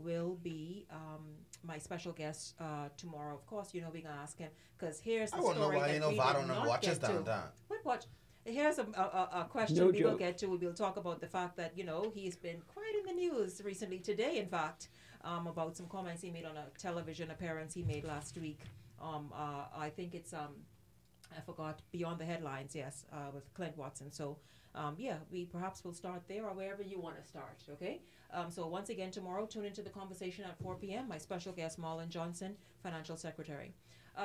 will be my special guest tomorrow. Of course, you know we're gonna ask him because here's the I won't know story why that you know we Vado did no not watches get to. downtown. What watch? Here's a question No we will joke. get to. We will talk about the fact that, you know, he's been quite in the news recently, today, in fact, about some comments he made on a television appearance he made last week. I think it's, I forgot, Beyond the Headlines, yes, with Clint Watson. So, yeah, we perhaps will start there or wherever you want to start, okay? So once again, tomorrow, tune into the conversation at 4 p.m. My special guest, Marlon Johnson, Financial Secretary.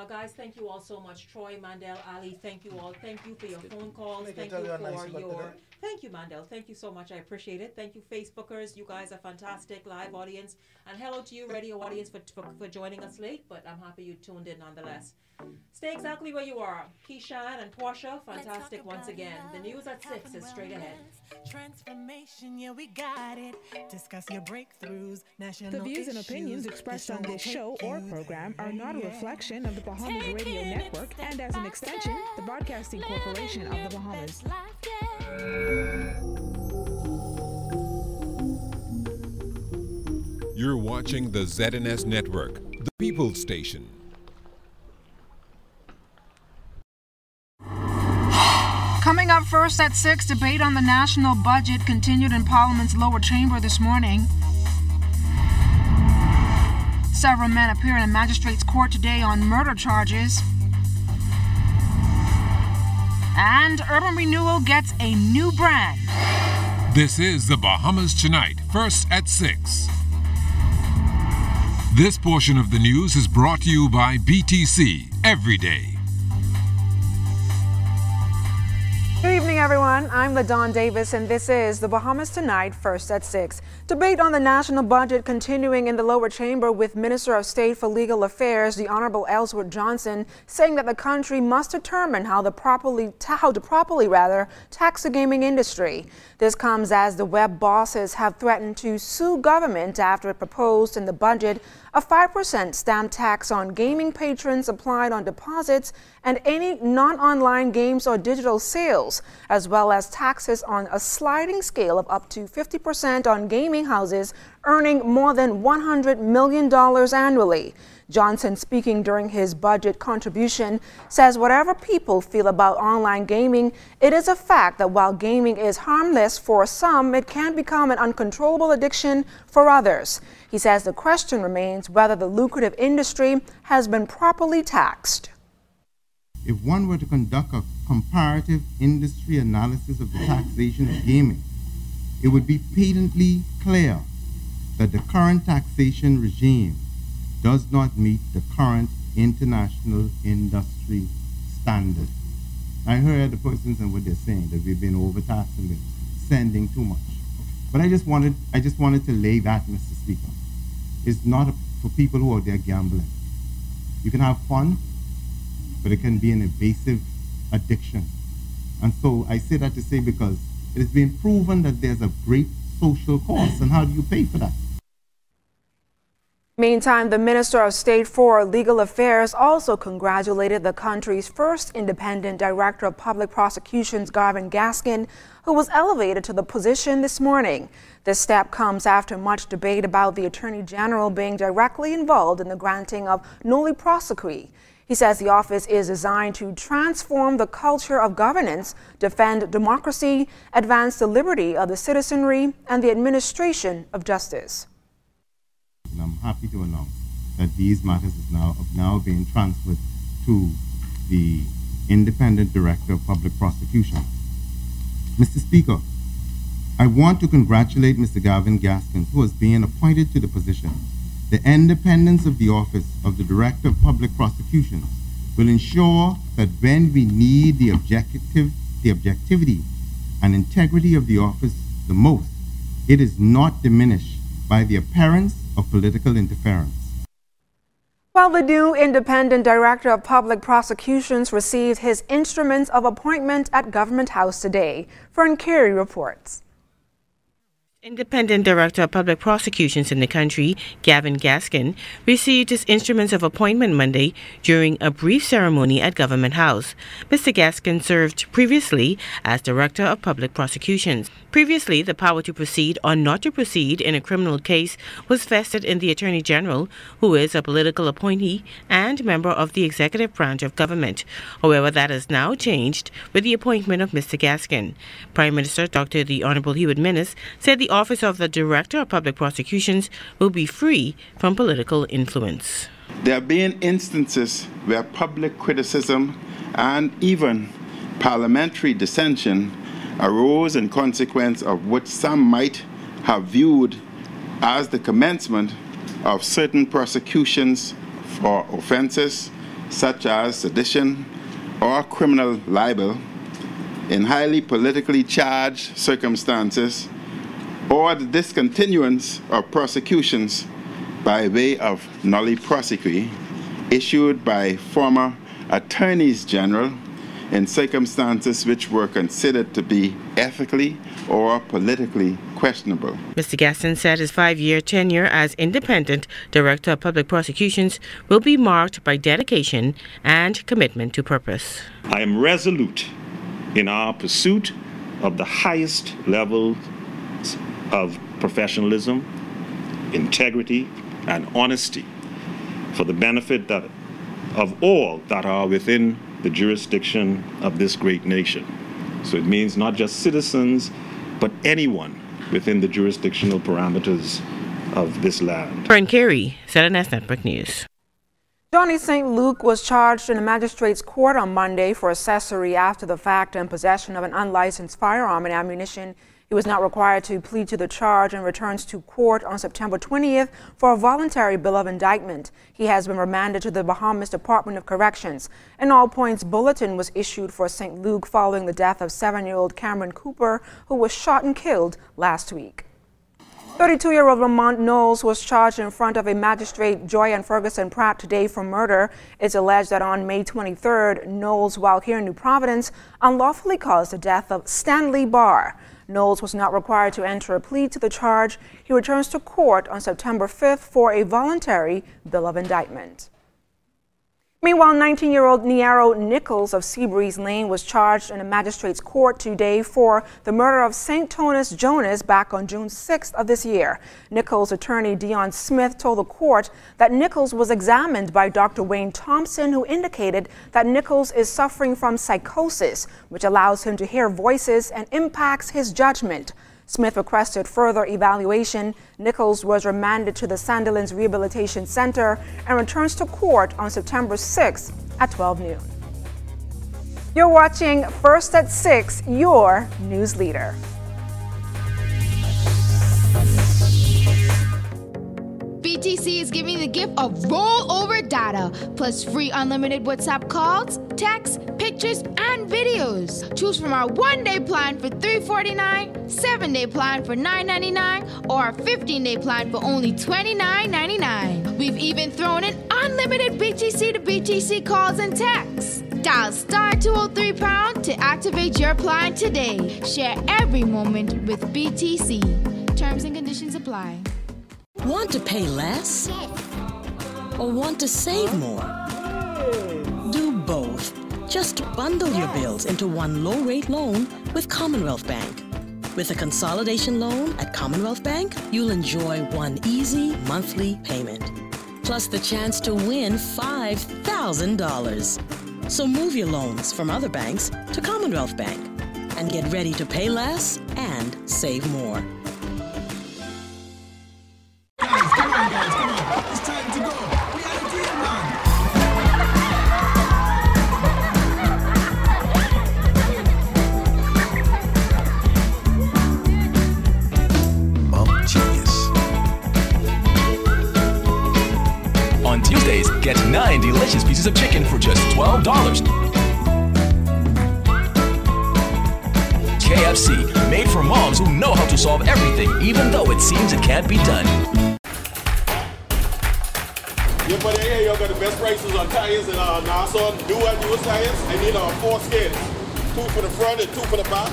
Guys, thank you all so much. Troy, Mandel, Ali, thank you all. Thank you for your phone calls. Thank you for your... Thank you, Mandel. Thank you so much. I appreciate it. Thank you, Facebookers. You guys are fantastic. Live audience. And hello to you, radio audience, for joining us late. But I'm happy you tuned in nonetheless. Stay exactly where you are. Keishan and Portia, fantastic once again. The news at 6 is straight ahead. Transformation, yeah, we got it. Discuss your breakthroughs. The views and opinions expressed on this show or program are not a reflection of the Bahamas Radio Network and, as an extension, the Broadcasting Corporation of the Bahamas. You're watching the ZNS Network, the People's Station. Coming up first at 6, debate on the national budget continued in Parliament's lower chamber this morning. Several men appear in a magistrate's court today on murder charges. And Urban Renewal gets a new brand. This is the Bahamas Tonight, first at 6. This portion of the news is brought to you by BTC, every day. Good evening, everyone. I'm LaDawn Davis, and this is the Bahamas Tonight, first at 6. Debate on the national budget continuing in the lower chamber with Minister of State for Legal Affairs, the Honorable Ellsworth Johnson, saying that the country must determine how to properly tax the gaming industry. This comes as the web bosses have threatened to sue government after it proposed in the budget a 5% stamp tax on gaming patrons applied on deposits and any non-online games or digital sales, as well as taxes on a sliding scale of up to 50% on gaming houses earning more than $100 million annually. Johnson, speaking during his budget contribution, says whatever people feel about online gaming, it is a fact that while gaming is harmless for some, it can become an uncontrollable addiction for others. He says the question remains whether the lucrative industry has been properly taxed. If one were to conduct a comparative industry analysis of the taxation of gaming, it would be patently clear that the current taxation regime does not meet the current international industry standard. I heard the persons and what they're saying, that we've been overtaxed and been sending too much. But I just wanted to lay that, Mr. Speaker. It's not for people who are there gambling. You can have fun, but it can be an evasive addiction. And so I say that to say because it has been proven that there's a great social cost, and how do you pay for that? Meantime, the Minister of State for Legal Affairs also congratulated the country's first independent Director of Public Prosecutions, Garvin Gaskin, who was elevated to the position this morning. This step comes after much debate about the Attorney General being directly involved in the granting of noli prosequi. He says the office is designed to transform the culture of governance, defend democracy, advance the liberty of the citizenry, and the administration of justice. And I'm happy to announce that these matters have now been transferred to the Independent Director of Public Prosecution. Mr. Speaker, I want to congratulate Mr. Garvin Gaskin, who has been appointed to the position. The independence of the Office of the Director of Public Prosecutions will ensure that when we need the objectivity and integrity of the office the most, it is not diminished by the appearance of political interference. While the new Independent Director of Public Prosecutions received his instruments of appointment at Government House today, Fern Carey reports. Independent Director of Public Prosecutions in the country, Gavin Gaskin, received his instruments of appointment Monday during a brief ceremony at Government House. Mr. Gaskin served previously as Director of Public Prosecutions. Previously, the power to proceed or not to proceed in a criminal case was vested in the Attorney General, who is a political appointee and member of the executive branch of government. However, that has now changed with the appointment of Mr. Gaskin. Prime Minister Dr. The Honorable Hewitt Minnis said the office of the Director of Public Prosecutions will be free from political influence. There have been instances where public criticism and even parliamentary dissension arose in consequence of what some might have viewed as the commencement of certain prosecutions for offences such as sedition or criminal libel in highly politically charged circumstances, or the discontinuance of prosecutions by way of nolle prosequi issued by former attorneys general in circumstances which were considered to be ethically or politically questionable. Mr. Gaskin said his 5-year tenure as Independent Director of Public Prosecutions will be marked by dedication and commitment to purpose. I am resolute in our pursuit of the highest levels of professionalism, integrity, and honesty for the benefit of all that are within the jurisdiction of this great nation. So it means not just citizens, but anyone within the jurisdictional parameters of this land. Fern Carey, ZNS Network News. Johnny St. Luke was charged in a magistrate's court on Monday for accessory after the fact and possession of an unlicensed firearm and ammunition. He was not required to plead to the charge and returns to court on September 20th for a voluntary bill of indictment. He has been remanded to the Bahamas Department of Corrections. An all-points bulletin was issued for St. Luke following the death of 7-year-old Cameron Cooper, who was shot and killed last week. 32-year-old Lamont Knowles was charged in front of a magistrate, Joy Ann Ferguson Pratt, today for murder. It's alleged that on May 23rd, Knowles, while here in New Providence, unlawfully caused the death of Stanley Barr. Knowles was not required to enter a plea to the charge. He returns to court on September 5th for a voluntary bill of indictment. Meanwhile, 19-year-old Niaro Nichols of Seabreeze Lane was charged in a magistrate's court today for the murder of St. Tonis Jonas back on June 6th of this year. Nichols' attorney Dion Smith told the court that Nichols was examined by Dr. Wayne Thompson, who indicated that Nichols is suffering from psychosis, which allows him to hear voices and impacts his judgment. Smith requested further evaluation. Nichols was remanded to the Sandilands Rehabilitation Center and returns to court on September 6th at 12 noon. You're watching First at 6, your news leader. BTC is giving the gift of rollover data, plus free unlimited WhatsApp calls, texts, pictures, and videos. Choose from our 1-day plan for $349, 7-day plan for $999, or our 15-day plan for only $29.99. We've even thrown in unlimited BTC to BTC calls and texts. Dial *203# to activate your plan today. Share every moment with BTC. Terms and conditions apply. Want to pay less? Or want to save more? Do both. Just bundle your bills into one low-rate loan with Commonwealth Bank. With a consolidation loan at Commonwealth Bank, you'll enjoy one easy monthly payment, plus the chance to win $5,000. So move your loans from other banks to Commonwealth Bank and get ready to pay less and save more. Come on, it's time to go. We are the team, man. Mom Genius. On Tuesdays, get 9 delicious pieces of chicken for just $12. KFC, made for moms who know how to solve everything, even though it seems it can't be done. Yeah, but here you got the best prices on tires in Nassau, new and used tires. I need 4 scales, 2 for the front and 2 for the back.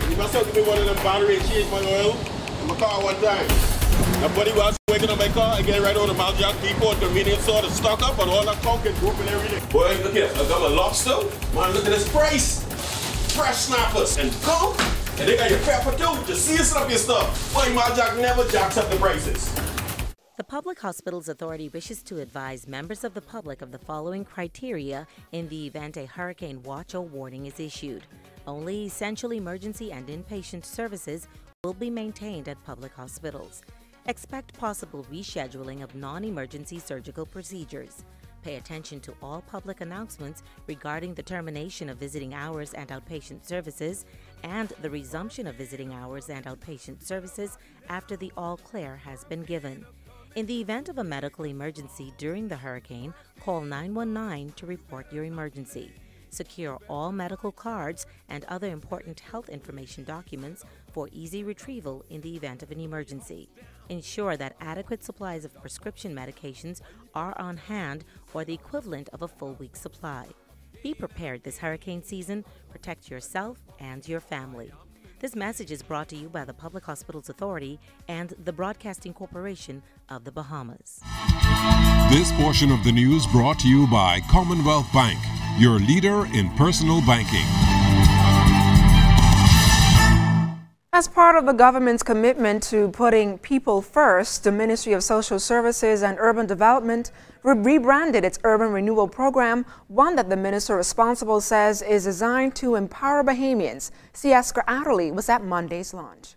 And you must have to do one of them battery change my oil. my car one time. My buddy was waking up my car and getting right over to Mount Jack Depot and convenience store to stock up on all that pumpkin group and everything. Boy, look here, I got my lobster. Man, look at this price. Fresh snappers and gum. And they got your pepper too. Just season up your stuff. Boy, Mount Jack never jacks up the prices. The Public Hospitals Authority wishes to advise members of the public of the following criteria in the event a hurricane watch or warning is issued. Only essential emergency and inpatient services will be maintained at public hospitals. Expect possible rescheduling of non-emergency surgical procedures. Pay attention to all public announcements regarding the termination of visiting hours and outpatient services and the resumption of visiting hours and outpatient services after the all clear has been given. In the event of a medical emergency during the hurricane, call 919 to report your emergency. Secure all medical cards and other important health information documents for easy retrieval in the event of an emergency. Ensure that adequate supplies of prescription medications are on hand or the equivalent of a full week's supply. Be prepared this hurricane season. Protect yourself and your family. This message is brought to you by the Public Hospitals Authority and the Broadcasting Corporation of the Bahamas. This portion of the news brought to you by Commonwealth Bank, your leader in personal banking. As part of the government's commitment to putting people first, the Ministry of Social Services and Urban Development rebranded its urban renewal program, one that the minister responsible says is designed to empower Bahamians. Sieska Adderley was at Monday's launch.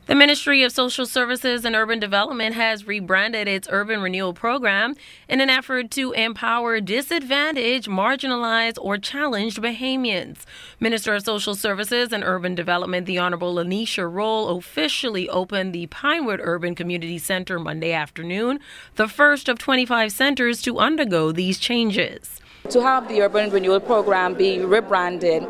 The Ministry of Social Services and Urban Development has rebranded its Urban Renewal Program in an effort to empower disadvantaged, marginalized, or challenged Bahamians. Minister of Social Services and Urban Development, the Honorable Lanisha Roll, officially opened the Pinewood Urban Community Center Monday afternoon, the first of 25 centers to undergo these changes. To have the Urban Renewal Program be rebranded,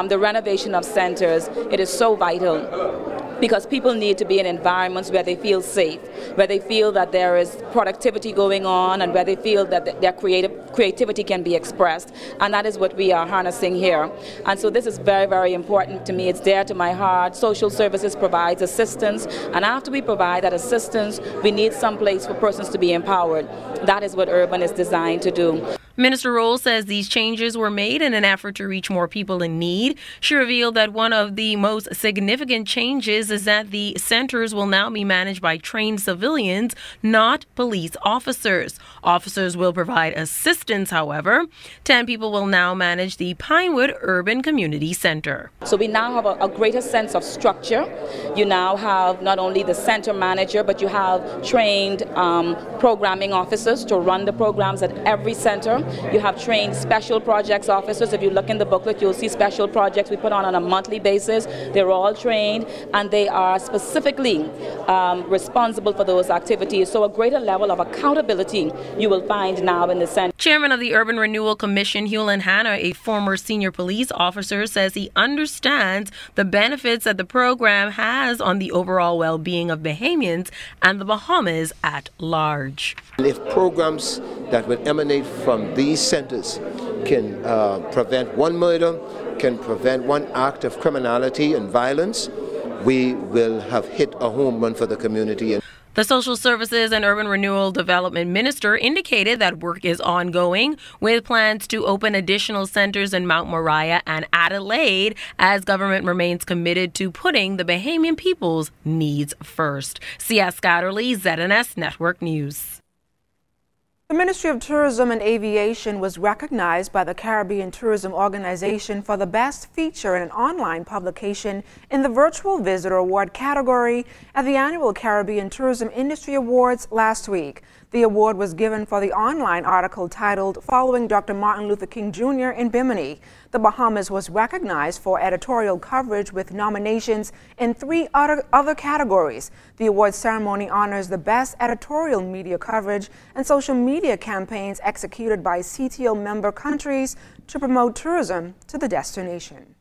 the renovation of centers, it is so vital because people need to be in environments where they feel safe, where they feel that there is productivity going on and where they feel that their creativity can be expressed. And that is what we are harnessing here. And so this is very, very important to me. It's dear to my heart. Social services provides assistance. And after we provide that assistance, we need some place for persons to be empowered. That is what Urban is designed to do. Minister Roll says these changes were made in an effort to reach more people in need. She revealed that one of the most significant changes is that the centers will now be managed by trained civilians, not police officers. Officers will provide assistance, however. 10 people will now manage the Pinewood Urban Community Center. So we now have a greater sense of structure. You now have not only the center manager, but you have trained programming officers to run the programs at every center. You have trained special projects officers. If you look in the booklet, you'll see special projects we put on a monthly basis. They're all trained and they are specifically responsible for those activities. So a greater level of accountability you will find now in the center. Chairman of the Urban Renewal Commission, Hewlin Hanna, a former senior police officer, says he understands the benefits that the program has on the overall well-being of Bahamians and the Bahamas at large. If programs that will emanate from these centers can prevent one murder, can prevent one act of criminality and violence, we will have hit a home run for the community. The Social Services and Urban Renewal Development Minister indicated that work is ongoing with plans to open additional centers in Mount Moriah and Adelaide as government remains committed to putting the Bahamian people's needs first. Sieska Adderley, ZNS Network News. The Ministry of Tourism and Aviation was recognized by the Caribbean Tourism Organization for the best feature in an online publication in the Virtual Visitor Award category at the annual Caribbean Tourism Industry Awards last week. The award was given for the online article titled "Following Dr. Martin Luther King Jr. in Bimini." The Bahamas was recognized for editorial coverage with nominations in 3 other categories. The award ceremony honors the best editorial media coverage and social media campaigns executed by CTO member countries to promote tourism to the destination.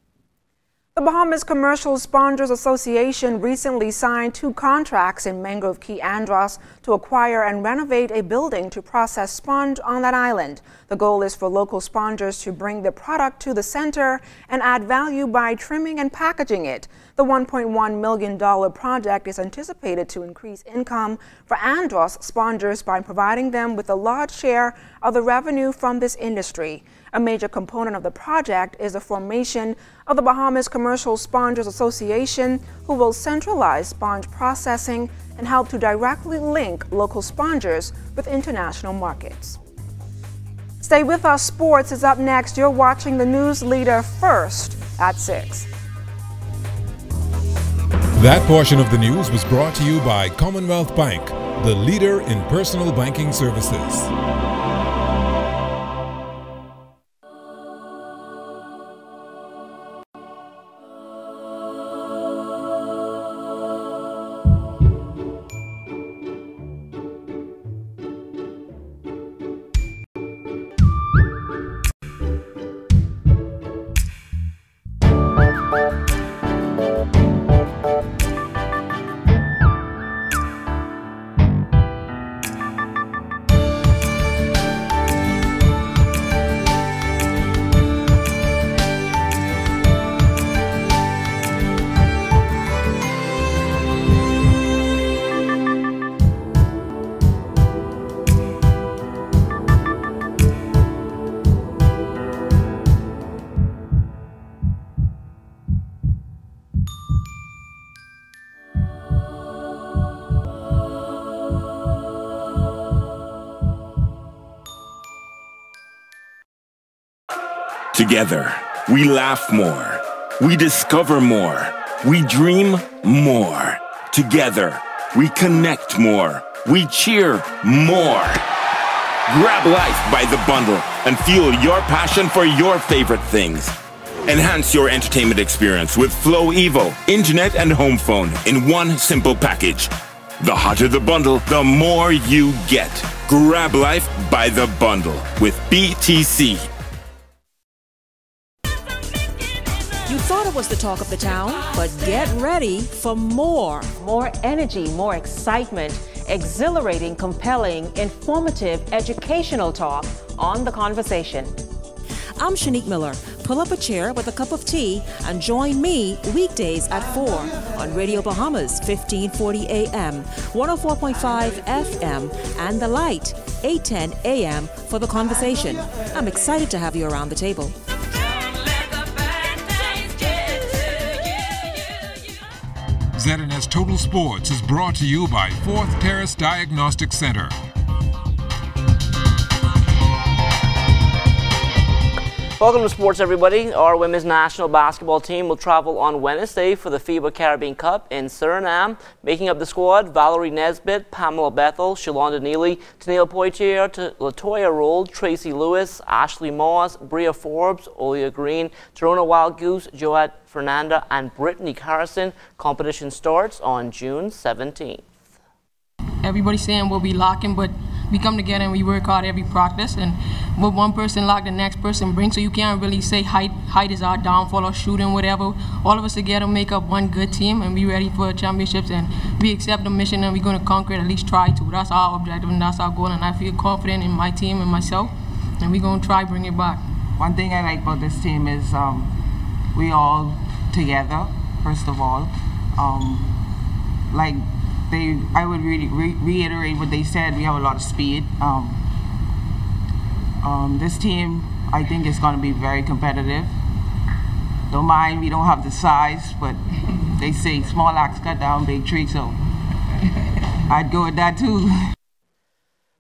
The Bahamas Commercial Spongers Association recently signed 2 contracts in Mangrove Key, Andros to acquire and renovate a building to process sponge on that island. The goal is for local spongers to bring the product to the center and add value by trimming and packaging it. The $1.1 million project is anticipated to increase income for Andros spongers by providing them with a large share of the revenue from this industry. A major component of the project is the formation of the Bahamas Commercial Spongers Association, who will centralize sponge processing and help to directly link local spongers with international markets. Stay with us. Sports is up next. You're watching the News Leader first at 6. That portion of the news was brought to you by Commonwealth Bank, the leader in personal banking services. Together, we laugh more, we discover more, we dream more. Together, we connect more, we cheer more. Grab life by the bundle and fuel your passion for your favorite things. Enhance your entertainment experience with Flow Evo, internet and home phone in one simple package. The hotter the bundle, the more you get. Grab life by the bundle with BTC. You thought it was the talk of the town, but get ready for more. More energy, more excitement, exhilarating, compelling, informative, educational talk on The Conversation. I'm Shanique Miller. Pull up a chair with a cup of tea and join me weekdays at 4 on Radio Bahamas, 1540 AM, 104.5 FM, and The Light, 810 AM for The Conversation. I'm excited to have you around the table. ZNS Total Sports is brought to you by Fourth Terrace Diagnostic Center. Welcome to sports, everybody. Our women's national basketball team will travel on Wednesday for the FIBA Caribbean Cup in Suriname. Making up the squad, Valerie Nesbitt, Pamela Bethel, Shalonda Neely, Tennille Poitier, Latoya Roll, Tracy Lewis, Ashley Moss, Bria Forbes, Olia Green, Jerona Wild Goose, Joette Fernanda, and Brittany Carson. Competition starts on June 17th. Everybody's saying we'll be locking, but we come together and we work hard every practice, and what one person lock, the next person brings, so you can't really say height is our downfall or shooting, whatever. All of us together make up one good team and be ready for championships, and we accept the mission and we're going to conquer it, at least try to. That's our objective and that's our goal, and I feel confident in my team and myself, and we're going to try bring it back. One thing I like about this team is we all together, first of all. I would really reiterate what they said. We have a lot of speed. This team, I think, is going to be very competitive. Don't mind, we don't have the size, but they say small axe cut down big tree, so I'd go with that too.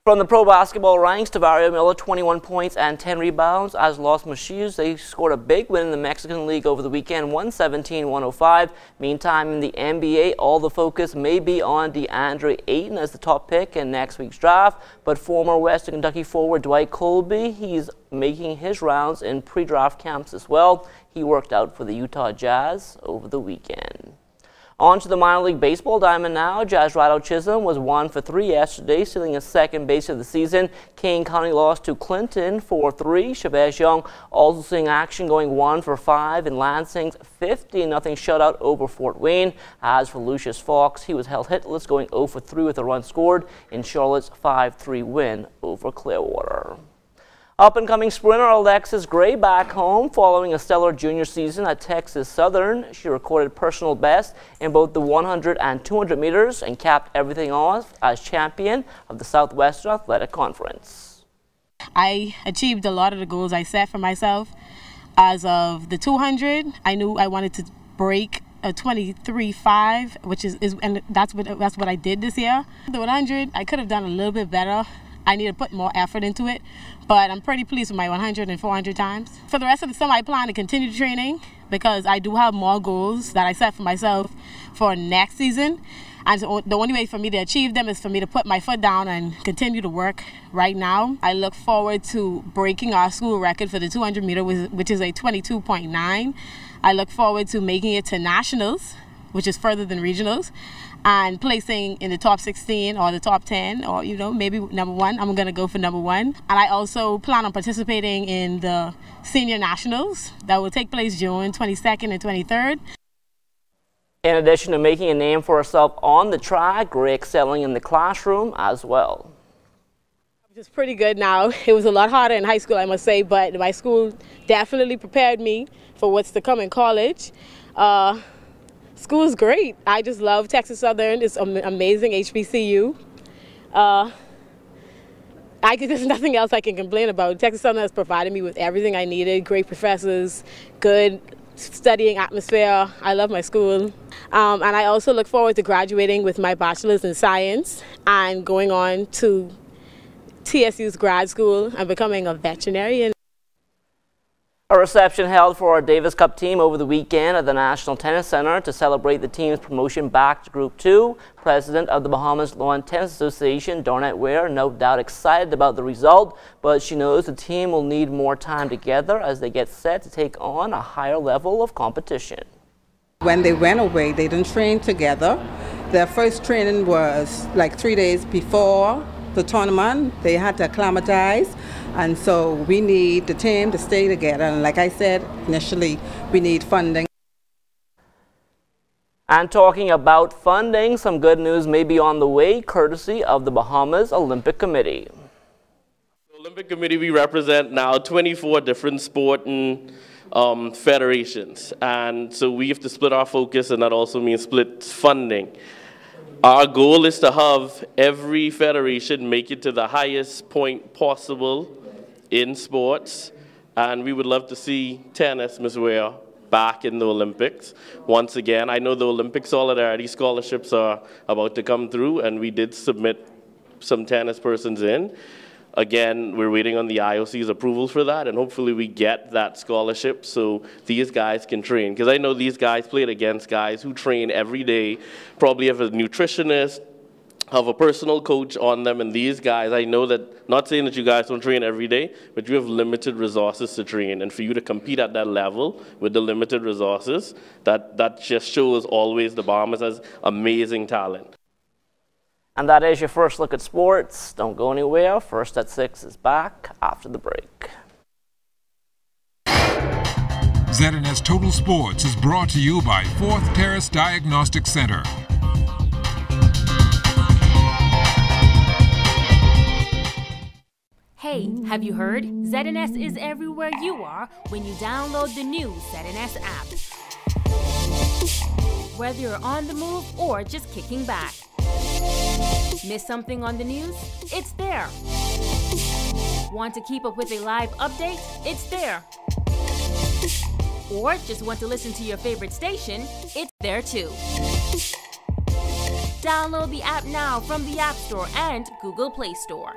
From the pro basketball ranks, Tavario Miller, 21 points and 10 rebounds. As Los Mochis, they scored a big win in the Mexican League over the weekend, 117-105. Meantime, in the NBA, all the focus may be on DeAndre Ayton as the top pick in next week's draft. But former Western Kentucky forward Dwight Colby, he's making his rounds in pre-draft camps as well. He worked out for the Utah Jazz over the weekend. On to the minor league baseball diamond now. Jazz Rado Chisholm was 1-for-3 yesterday, stealing his second base of the season. Kane County lost to Clinton 4-3. Chavez Young also seeing action, going 1-for-5 in Lansing's 50-0 shutout over Fort Wayne. As for Lucius Fox, he was held hitless, going 0-for-3 with a run scored in Charlotte's 5-3 win over Clearwater. Up-and-coming sprinter Alexis Gray back home following a stellar junior season at Texas Southern. She recorded personal best in both the 100 and 200 meters and capped everything off as champion of the Southwestern Athletic Conference. I achieved a lot of the goals I set for myself. As of the 200, I knew I wanted to break a 23.5, which is and that's what I did this year. The 100, I could have done a little bit better. I need to put more effort into it, but I'm pretty pleased with my 100 and 400 times. For the rest of the summer, I plan to continue training because I do have more goals that I set for myself for next season. And so the only way for me to achieve them is for me to put my foot down and continue to work right now. I look forward to breaking our school record for the 200 meter, which is a 22.9. I look forward to making it to nationals, which is further than regionals, and placing in the top 16 or the top 10 or, maybe number 1. I'm going to go for number 1. And I also plan on participating in the senior nationals that will take place June 22nd and 23rd. In addition to making a name for herself on the track, Gray excelling in the classroom as well. It's pretty good now. It was a lot harder in high school, I must say, but my school definitely prepared me for what's to come in college. School's great. I just love Texas Southern. It's amazing HBCU. There's nothing else I can complain about. Texas Southern has provided me with everything I needed. Great professors, good studying atmosphere. I love my school. And I also look forward to graduating with my bachelor's in science and going on to TSU's grad school and becoming a veterinarian. A reception held for our Davis Cup team over the weekend at the National Tennis Center to celebrate the team's promotion back to Group 2. President of the Bahamas Lawn Tennis Association, Darnett Ware, no doubt excited about the result, but she knows the team will need more time together as they get set to take on a higher level of competition. When they went away, they didn't train together. Their first training was like 3 days before the tournament. They had to acclimatize. And so we need the team to stay together. And like I said initially, we need funding. And talking about funding, some good news may be on the way, courtesy of the Bahamas Olympic Committee. The Olympic Committee, we represent now 24 different sporting federations. And so we have to split our focus, and that also means split funding. Our goal is to have every federation make it to the highest point possible in sports, and we would love to see tennis, Ms. Ware, back in the Olympics once again. I know the Olympic Solidarity Scholarships are about to come through, and we did submit some tennis persons in. Again, we're waiting on the IOC's approval for that, and hopefully we get that scholarship so these guys can train. Because I know these guys played against guys who train every day, probably have a nutritionist, have a personal coach on them, and these guys, I know that, not saying that you guys don't train every day, but you have limited resources to train, and for you to compete at that level with the limited resources, that just shows always the Bahamas has amazing talent. And that is your first look at sports. Don't go anywhere. First at 6 is back after the break. ZNS Total Sports is brought to you by Fourth Terrace Diagnostic Center. Hey, have you heard? ZNS is everywhere you are when you download the new ZNS app. Whether you're on the move or just kicking back. Miss something on the news? It's there. Want to keep up with a live update? It's there. Or just want to listen to your favorite station? It's there too. Download the app now from the App Store and Google Play Store.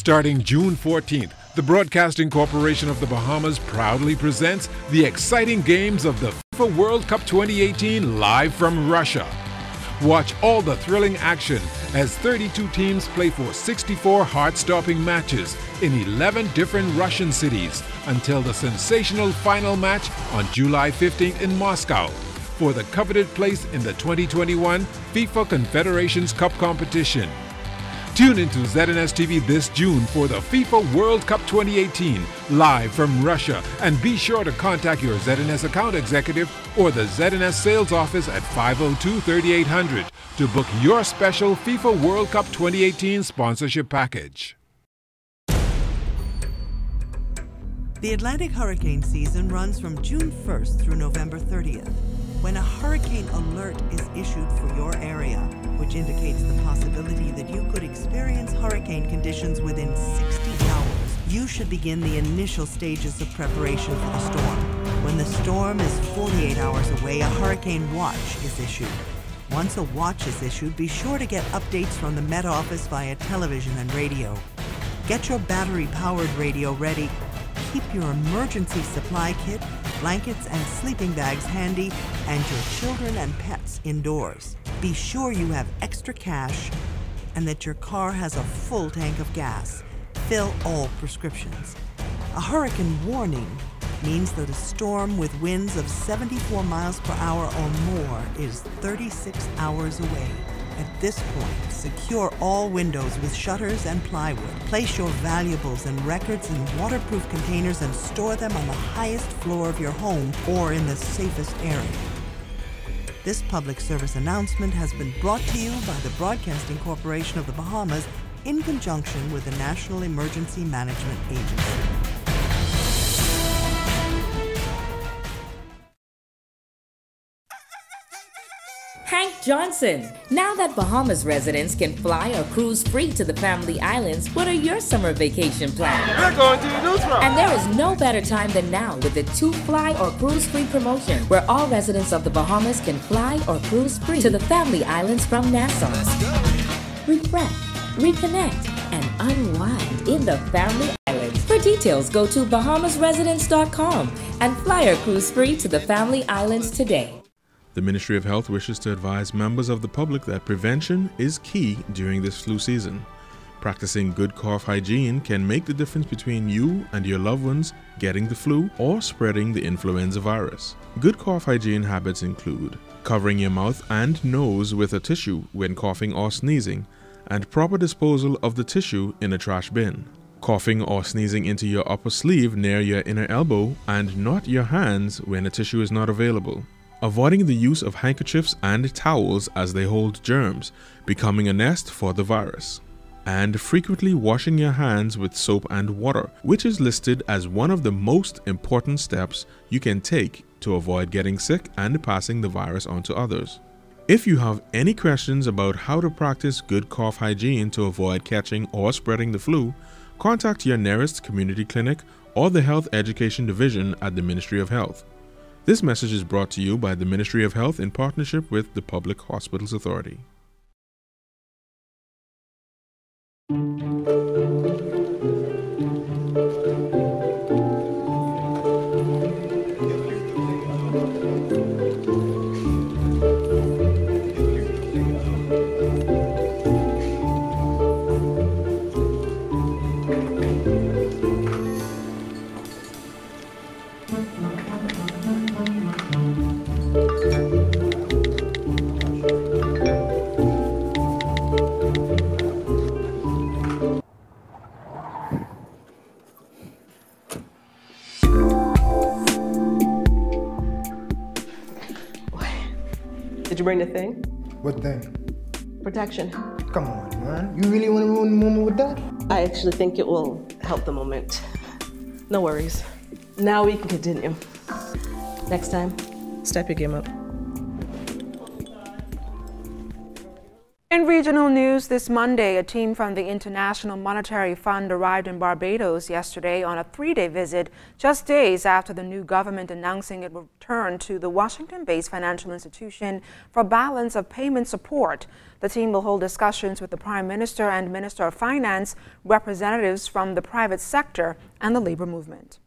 Starting June 14th, the Broadcasting Corporation of the Bahamas proudly presents the exciting games of the FIFA World Cup 2018 live from Russia. Watch all the thrilling action as 32 teams play for 64 heart-stopping matches in 11 different Russian cities until the sensational final match on July 15th in Moscow for the coveted place in the 2021 FIFA Confederations Cup competition. Tune into ZNS TV this June for the FIFA World Cup 2018 live from Russia, and be sure to contact your ZNS account executive or the ZNS sales office at 502-3800 to book your special FIFA World Cup 2018 sponsorship package. The Atlantic hurricane season runs from June 1st through November 30th, when a hurricane alert is issued for your area, which indicates the possibility that you could experience hurricane conditions within 60 hours. You should begin the initial stages of preparation for the storm. When the storm is 48 hours away, a hurricane watch is issued. Once a watch is issued, be sure to get updates from the Met Office via television and radio. Get your battery-powered radio ready. Keep your emergency supply kit, blankets and sleeping bags handy, and your children and pets indoors. Be sure you have extra cash and that your car has a full tank of gas. Fill all prescriptions. A hurricane warning means that a storm with winds of 74 miles per hour or more is 36 hours away. At this point, secure all windows with shutters and plywood. Place your valuables and records in waterproof containers and store them on the highest floor of your home or in the safest area. This public service announcement has been brought to you by the Broadcasting Corporation of the Bahamas in conjunction with the National Emergency Management Agency. Hank Johnson. Now that Bahamas residents can fly or cruise free to the family islands, what are your summer vacation plans? We're going to Newsroom. And there is no better time than now with the 2 Fly or Cruise Free promotion, where all residents of the Bahamas can fly or cruise free to the family islands from Nassau. Refresh, reconnect, and unwind in the family islands. For details, go to bahamasresidents.com and fly or cruise free to the family islands today. The Ministry of Health wishes to advise members of the public that prevention is key during this flu season. Practicing good cough hygiene can make the difference between you and your loved ones getting the flu or spreading the influenza virus. Good cough hygiene habits include covering your mouth and nose with a tissue when coughing or sneezing, and proper disposal of the tissue in a trash bin. Coughing or sneezing into your upper sleeve near your inner elbow and not your hands when a tissue is not available. Avoiding the use of handkerchiefs and towels as they hold germs, becoming a nest for the virus. And frequently washing your hands with soap and water, which is listed as one of the most important steps you can take to avoid getting sick and passing the virus on to others. If you have any questions about how to practice good cough hygiene to avoid catching or spreading the flu, contact your nearest community clinic or the Health Education Division at the Ministry of Health. This message is brought to you by the Ministry of Health in partnership with the Public Hospitals Authority. Did you bring the thing? What thing? Protection. Come on, man. You really want to ruin the moment with that? I actually think it will help the moment. No worries. Now we can continue. Next time, step your game up. In regional news this Monday, a team from the International Monetary Fund arrived in Barbados yesterday on a 3-day visit, just days after the new government announcing it would return to the Washington-based financial institution for balance of payment support. The team will hold discussions with the Prime Minister and Minister of Finance, representatives from the private sector, and the labor movement.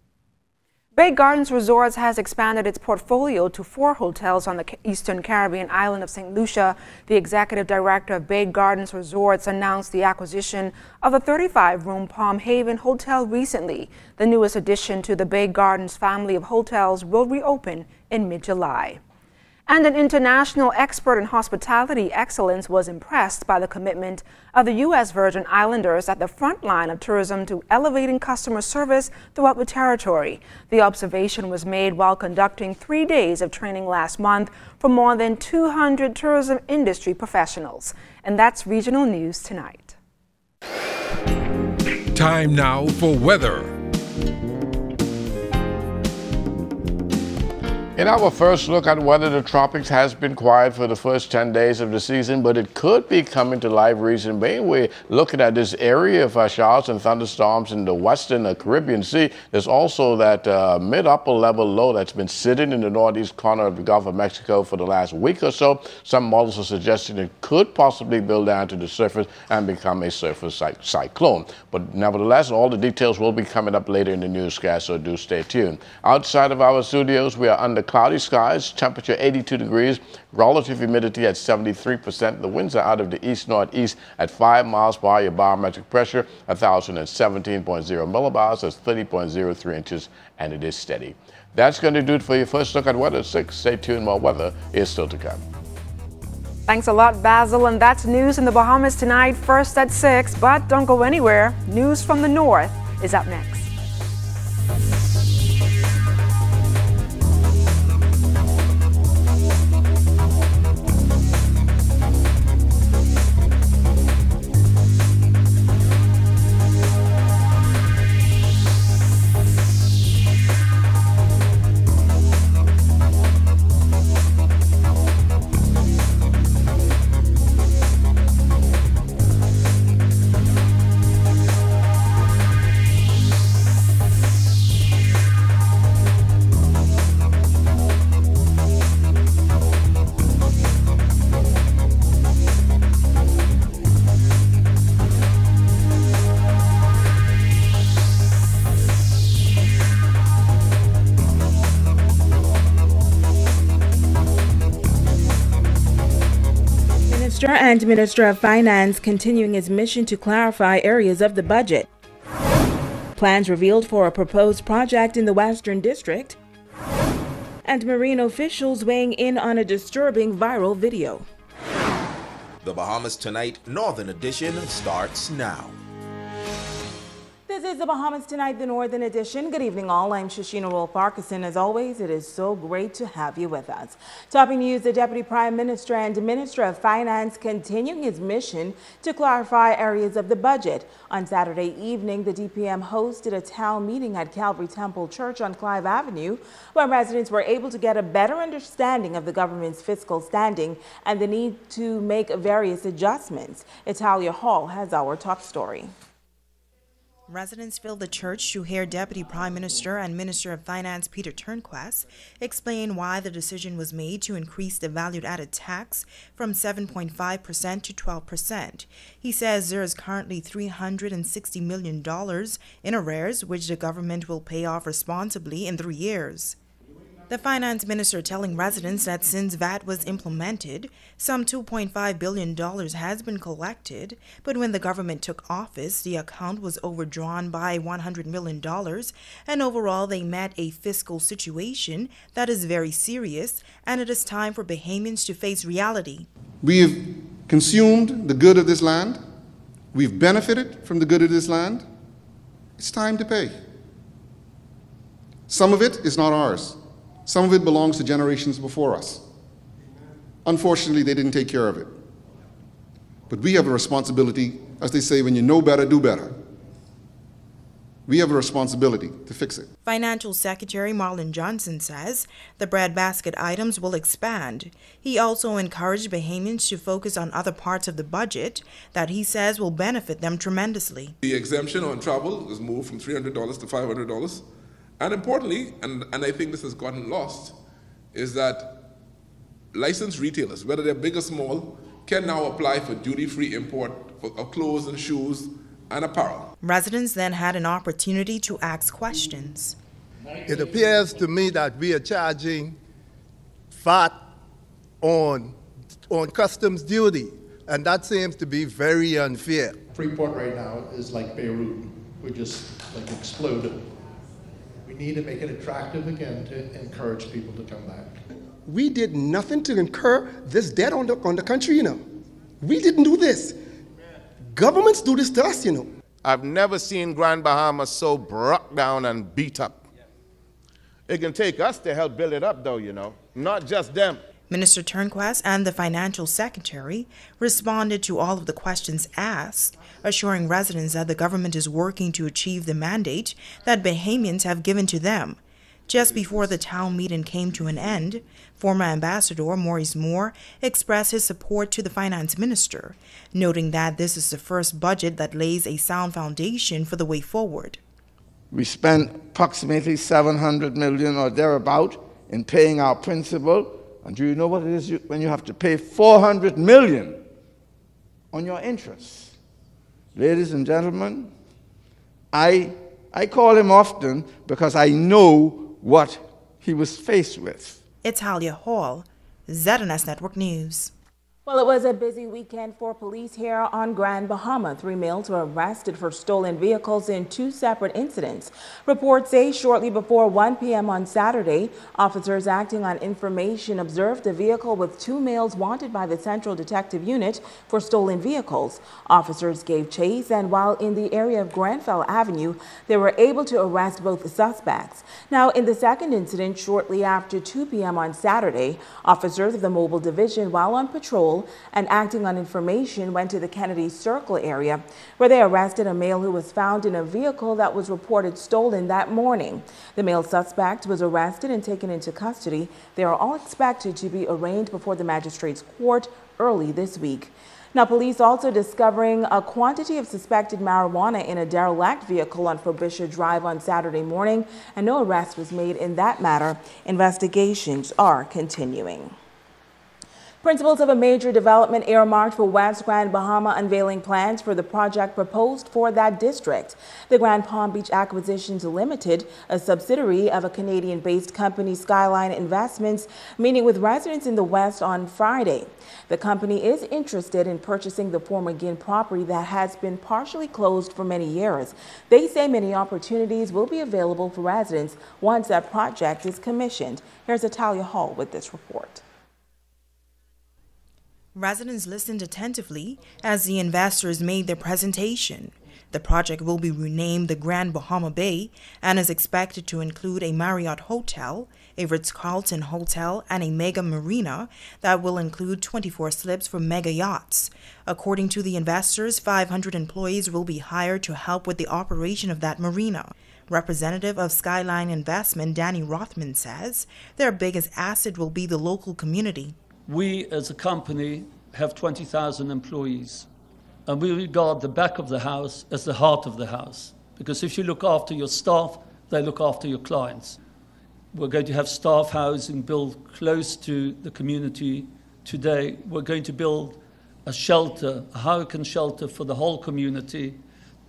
Bay Gardens Resorts has expanded its portfolio to 4 hotels on the Eastern Caribbean island of St. Lucia. The executive director of Bay Gardens Resorts announced the acquisition of a 35-room Palm Haven hotel recently. The newest addition to the Bay Gardens family of hotels will reopen in mid-July. And an international expert in hospitality excellence was impressed by the commitment of the U.S. Virgin Islanders at the front line of tourism to elevating customer service throughout the territory. The observation was made while conducting 3 days of training last month for more than 200 tourism industry professionals. And that's regional news tonight. Time now for weather. In our first look at weather, the tropics has been quiet for the first 10 days of the season, but it could be coming to live region Bay. We're looking at this area of showers and thunderstorms in the western Caribbean Sea. There's also that mid-upper level low that's been sitting in the northeast corner of the Gulf of Mexico for the last week or so. Some models are suggesting it could possibly build down to the surface and become a surface cyclone. But nevertheless, all the details will be coming up later in the newscast, so do stay tuned. Outside of our studios, we are under cloudy skies, temperature 82 degrees, relative humidity at 73%. The winds are out of the east-northeast at 5 miles per hour. Your barometric pressure 1,017.0 millibars. That's 30.03 inches, and it is steady. That's going to do it for your first look at weather at 6. Stay tuned, more weather is still to come. Thanks a lot, Basil, and that's news in the Bahamas tonight, first at 6. But don't go anywhere. News from the north is up next. And Minister of Finance continuing his mission to clarify areas of the budget. Plans revealed for a proposed project in the Western District. And Marine officials weighing in on a disturbing viral video. The Bahamas Tonight Northern Edition starts now. This is the Bahamas Tonight, the Northern Edition. Good evening, all. I'm Shoshina Wolf-Farquharson. As always, it is so great to have you with us. Topping news, the Deputy Prime Minister and Minister of Finance continuing his mission to clarify areas of the budget. On Saturday evening, the DPM hosted a town meeting at Calvary Temple Church on Clive Avenue, where residents were able to get a better understanding of the government's fiscal standing and the need to make various adjustments. Italia Hall has our top story. Residents filled the church to hear Deputy Prime Minister and Minister of Finance Peter Turnquest explain why the decision was made to increase the value-added tax from 7.5% to 12%. He says there is currently $360 million in arrears, which the government will pay off responsibly in 3 years. The finance minister telling residents that since VAT was implemented, some $2.5 billion has been collected, but when the government took office, the account was overdrawn by $100 million, and overall they met a fiscal situation that is very serious, and it is time for Bahamians to face reality. We have consumed the good of this land. We've benefited from the good of this land. It's time to pay. Some of it is not ours. Some of it belongs to generations before us. Unfortunately, they didn't take care of it. But we have a responsibility, as they say, when you know better, do better. We have a responsibility to fix it. Financial Secretary Marlon Johnson says the breadbasket items will expand. He also encouraged Bahamians to focus on other parts of the budget that he says will benefit them tremendously. The exemption on travel was moved from $300 to $500. And importantly, and I think this has gotten lost, is that licensed retailers, whether they're big or small, can now apply for duty-free import of clothes and shoes and apparel. Residents then had an opportunity to ask questions. It appears to me that we are charging VAT on customs duty, and that seems to be very unfair. Freeport right now is like Beirut. We're just like exploded. We need to make it attractive again to encourage people to come back. We did nothing to incur this debt on the country, you know. We didn't do this. Governments do this to us, you know. I've never seen Grand Bahama so broke down and beat up. It can take us to help build it up, though, you know, not just them. Minister Turnquest and the Financial Secretary responded to all of the questions asked, assuring residents that the government is working to achieve the mandate that Bahamians have given to them. Just before the town meeting came to an end, former Ambassador Maurice Moore expressed his support to the Finance Minister, noting that this is the first budget that lays a sound foundation for the way forward. We spent approximately $700 million or thereabout in paying our principal, and do you know what it is when you have to pay $400 million on your interest? Ladies and gentlemen, I call him often because I know what he was faced with. Italia Hall, ZNS Network News. Well, it was a busy weekend for police here on Grand Bahama. 3 males were arrested for stolen vehicles in 2 separate incidents. Reports say shortly before 1 p.m. on Saturday, officers acting on information observed a vehicle with 2 males wanted by the Central Detective Unit for stolen vehicles. Officers gave chase, and while in the area of Grenfell Avenue, they were able to arrest both suspects. Now, in the second incident, shortly after 2 p.m. on Saturday, officers of the Mobile Division, while on patrol and acting on information, went to the Kennedy Circle area where they arrested a male who was found in a vehicle that was reported stolen that morning. The male suspect was arrested and taken into custody. They are all expected to be arraigned before the magistrate's court early this week. Now, police also discovering a quantity of suspected marijuana in a derelict vehicle on Frobisher Drive on Saturday morning, and no arrest was made in that matter. Investigations are continuing. Principals of a major development earmarked for West Grand Bahama unveiling plans for the project proposed for that district. The Grand Palm Beach Acquisitions Limited, a subsidiary of a Canadian-based company, Skyline Investments, meeting with residents in the West on Friday. The company is interested in purchasing the former Ginn property that has been partially closed for many years. They say many opportunities will be available for residents once that project is commissioned. Here's Italia Hall with this report. Residents listened attentively as the investors made their presentation. The project will be renamed the Grand Bahama Bay and is expected to include a Marriott Hotel, a Ritz-Carlton Hotel, and a mega marina that will include 24 slips for mega yachts. According to the investors, 500 employees will be hired to help with the operation of that marina. Representative of Skyline Investment, Danny Rothman, says their biggest asset will be the local community. We, as a company, have 20,000 employees, and we regard the back of the house as the heart of the house, because if you look after your staff, they look after your clients. We're going to have staff housing built close to the community today. We're going to build a shelter, a hurricane shelter for the whole community.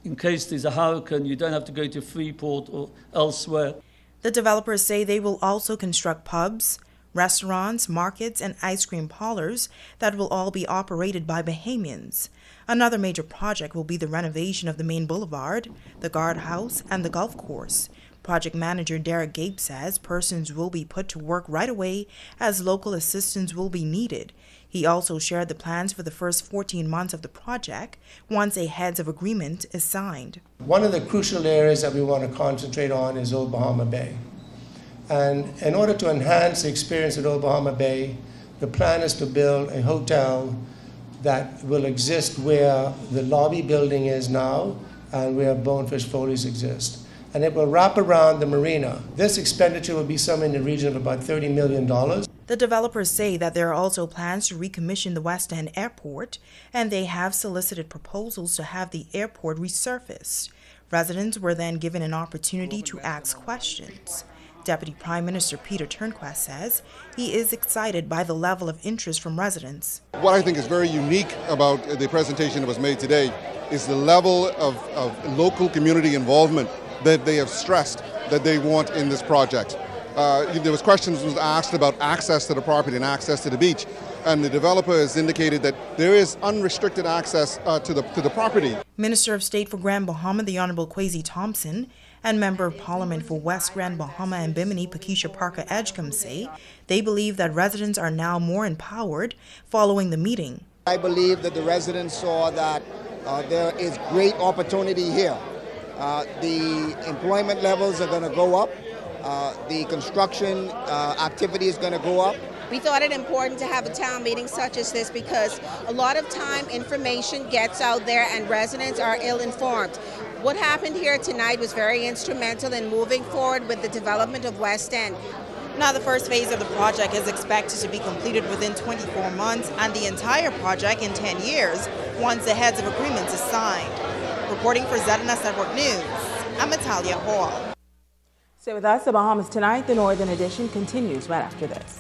In case there's a hurricane, you don't have to go to Freeport or elsewhere. The developers say they will also construct pubs, restaurants, markets, and ice cream parlors that will all be operated by Bahamians. Another major project will be the renovation of the main boulevard, the guardhouse, and the golf course. Project manager Derek Gabe says persons will be put to work right away as local assistance will be needed. He also shared the plans for the first 14 months of the project once a heads of agreement is signed. One of the crucial areas that we want to concentrate on is Old Bahama Bay. And in order to enhance the experience at Old Bahama Bay, the plan is to build a hotel that will exist where the lobby building is now and where Bonefish Foley's exist. and it will wrap around the marina. This expenditure will be somewhere in the region of about $30 million. The developers say that there are also plans to recommission the West End Airport, and they have solicited proposals to have the airport resurfaced. Residents were then given an opportunity to ask questions. Deputy Prime Minister Peter Turnquest says he is excited by the level of interest from residents. What I think is very unique about the presentation that was made today is the level of local community involvement that they have stressed that they want in this project. There was questions asked about access to the property and access to the beach, and the developer has indicated that there is unrestricted access to the property. Minister of State for Grand Bahama, the Honorable Kwesi Thompson, and Member of Parliament for West Grand Bahama and Bimini, Pakeisha Parker Edgecombe, say they believe that residents are now more empowered following the meeting. I believe that the residents saw that there is great opportunity here. The employment levels are going to go up. The construction activity is going to go up. We thought it important to have a town meeting such as this because a lot of time information gets out there and residents are ill-informed. What happened here tonight was very instrumental in moving forward with the development of West End. Now, the first phase of the project is expected to be completed within 24 months and the entire project in 10 years once the heads of agreements are signed. Reporting for ZNS Network News, I'm Natalia Hall. Stay with us. The Bahamas Tonight, the Northern Edition, continues right after this.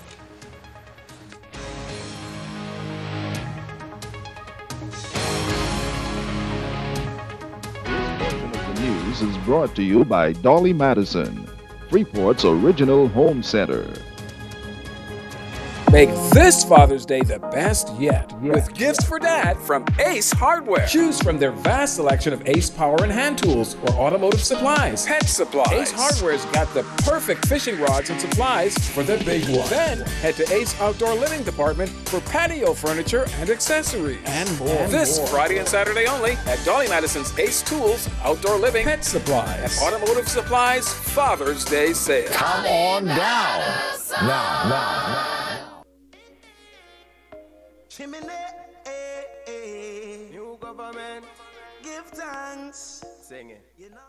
News is brought to you by Dolly Madison, Freeport's original home center. Make this Father's Day the best yet with gifts for Dad from Ace Hardware. Choose from their vast selection of Ace power and hand tools or automotive supplies, pet supplies. Ace Hardware's got the perfect fishing rods and supplies for the big one. Then head to Ace Outdoor Living Department for patio furniture and accessories. And more. This Friday and Saturday only at Dolly Madison's Ace Tools, Outdoor Living, Pet Supplies, and Automotive Supplies Father's Day sale. Come on down. Now. Chimney, new government, give thanks. Sing it.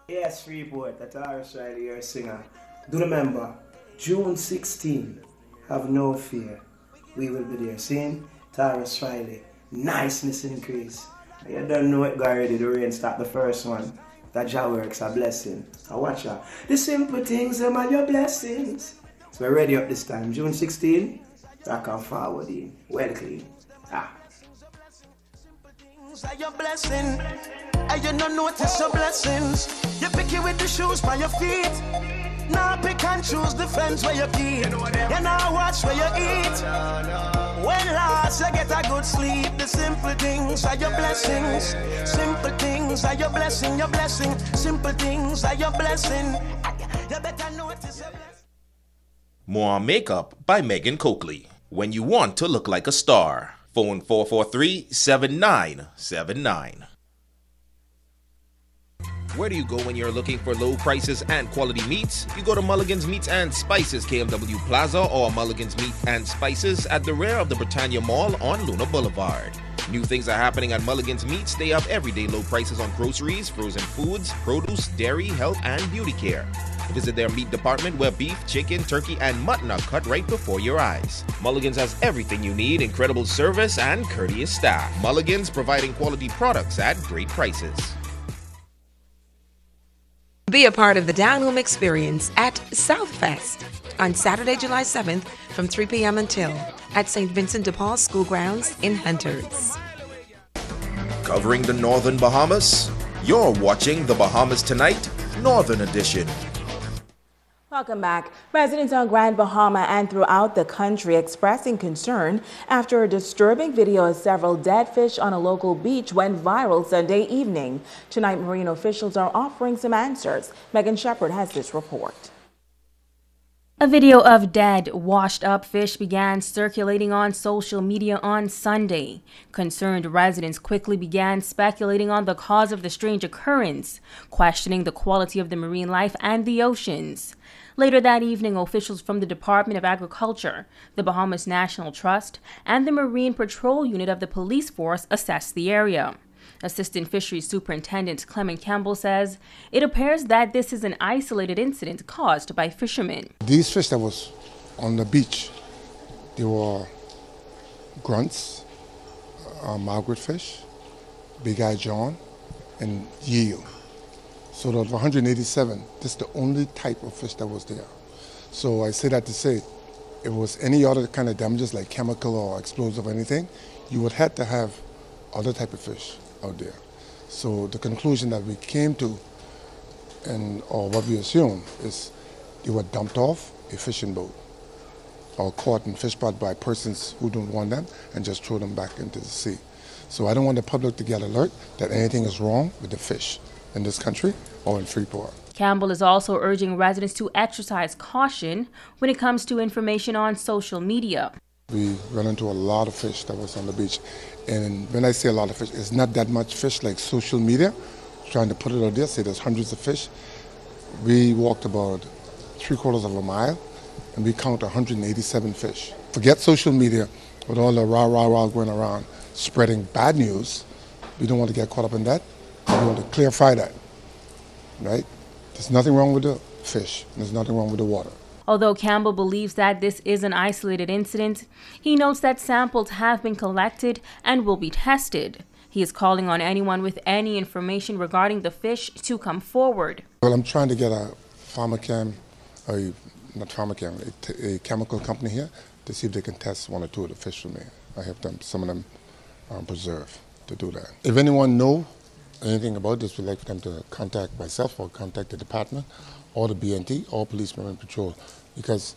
Yes, Freeport, that's Tyrus Riley, your singer. Do remember, June 16, have no fear. We will be there. Sing Tyrus Riley, niceness increase. You don't know it, guy already, the rain start the first one. That Jah works, a blessing. So watch out. The simple things, them are your blessings. So we're ready up this time. June 16, back and forward in. Well clean. Are your blessing, and you don't notice your blessings. You pick it with the shoes by your feet. Now pick and choose the friends where you keep. You now watch where you eat. When last you get a good sleep, the simple things are your blessings. Simple things are your blessing, your blessing. Simple things are your blessing. You better notice your blessing. More Makeup by Megan Coakley. When you want to look like a star. Phone 443-7979. Where do you go when you're looking for low prices and quality meats? You go to Mulligan's Meats and Spices, KMW Plaza, or Mulligan's Meat and Spices at the rear of the Britannia Mall on Luna Boulevard. New things are happening at Mulligan's Meats. They have everyday low prices on groceries, frozen foods, produce, dairy, health, and beauty care. Visit their meat department where beef, chicken, turkey, and mutton are cut right before your eyes. Mulligan's has everything you need, incredible service, and courteous staff. Mulligan's providing quality products at great prices. Be a part of the Down Home experience at Southfest on Saturday, July 7th from 3 p.m. until at St. Vincent de Paul School Grounds in Hunters. Covering the Northern Bahamas, you're watching the Bahamas Tonight, Northern Edition. Welcome back. Residents on Grand Bahama and throughout the country expressing concern after a disturbing video of several dead fish on a local beach went viral Sunday evening. Tonight, marine officials are offering some answers. Megan Shepard has this report. A video of dead, washed-up fish began circulating on social media on Sunday. Concerned residents quickly began speculating on the cause of the strange occurrence, questioning the quality of the marine life and the oceans. Later that evening, officials from the Department of Agriculture, the Bahamas National Trust, and the Marine Patrol Unit of the police force assessed the area. Assistant Fisheries Superintendent Clement Campbell says it appears that this is an isolated incident caused by fishermen. These fish that was on the beach, they were grunts, Margaret fish, big-eye John, and yield. So there was 187. This is the only type of fish that was there. So I say that to say, if it was any other kind of damages like chemical or explosive or anything, you would have to have other type of fish out there. So the conclusion that we came to, or what we assume, is they were dumped off a fishing boat or caught in fish pot by persons who don't want them and just throw them back into the sea. So I don't want the public to get alert that anything is wrong with the fish in this country or in Freeport. Campbell is also urging residents to exercise caution when it comes to information on social media. We ran into a lot of fish that was on the beach. And when I say a lot of fish, it's not that much fish like social media, trying to put it out there, say there's hundreds of fish. We walked about 3/4 of a mile and we count 187 fish. Forget social media with all the rah going around spreading bad news. We don't want to get caught up in that. We want to clarify that, right? There's nothing wrong with the fish. There's nothing wrong with the water. Although Campbell believes that this is an isolated incident, he notes that samples have been collected and will be tested. He is calling on anyone with any information regarding the fish to come forward. Well, I'm trying to get a chemical company here to see if they can test 1 or 2 of the fish for me. I have some of them preserved to do that. If anyone knows anything about this, we'd like for them to contact myself or contact the department or the BNT or Police Marine Patrol, because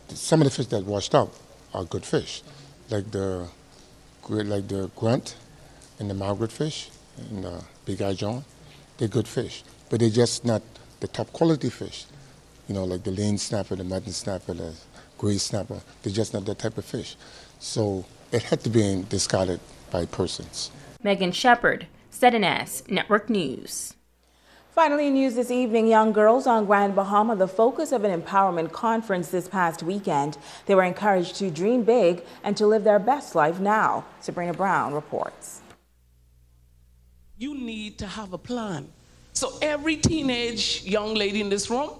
some of the fish that washed up are good fish, like the grunt and the Margaret fish and the big-eye John. They're good fish, but they're just not the top quality fish. You know, like the lane snapper, the mutton snapper, the gray snapper. They're just not that type of fish. So it had to be discarded by persons. Megan Shepard, ZNS Network News. Finally, in news this evening, young girls on Grand Bahama, the focus of an empowerment conference this past weekend. They were encouraged to dream big and to live their best life now. Sabrina Brown reports. You need to have a plan. So every teenage young lady in this room,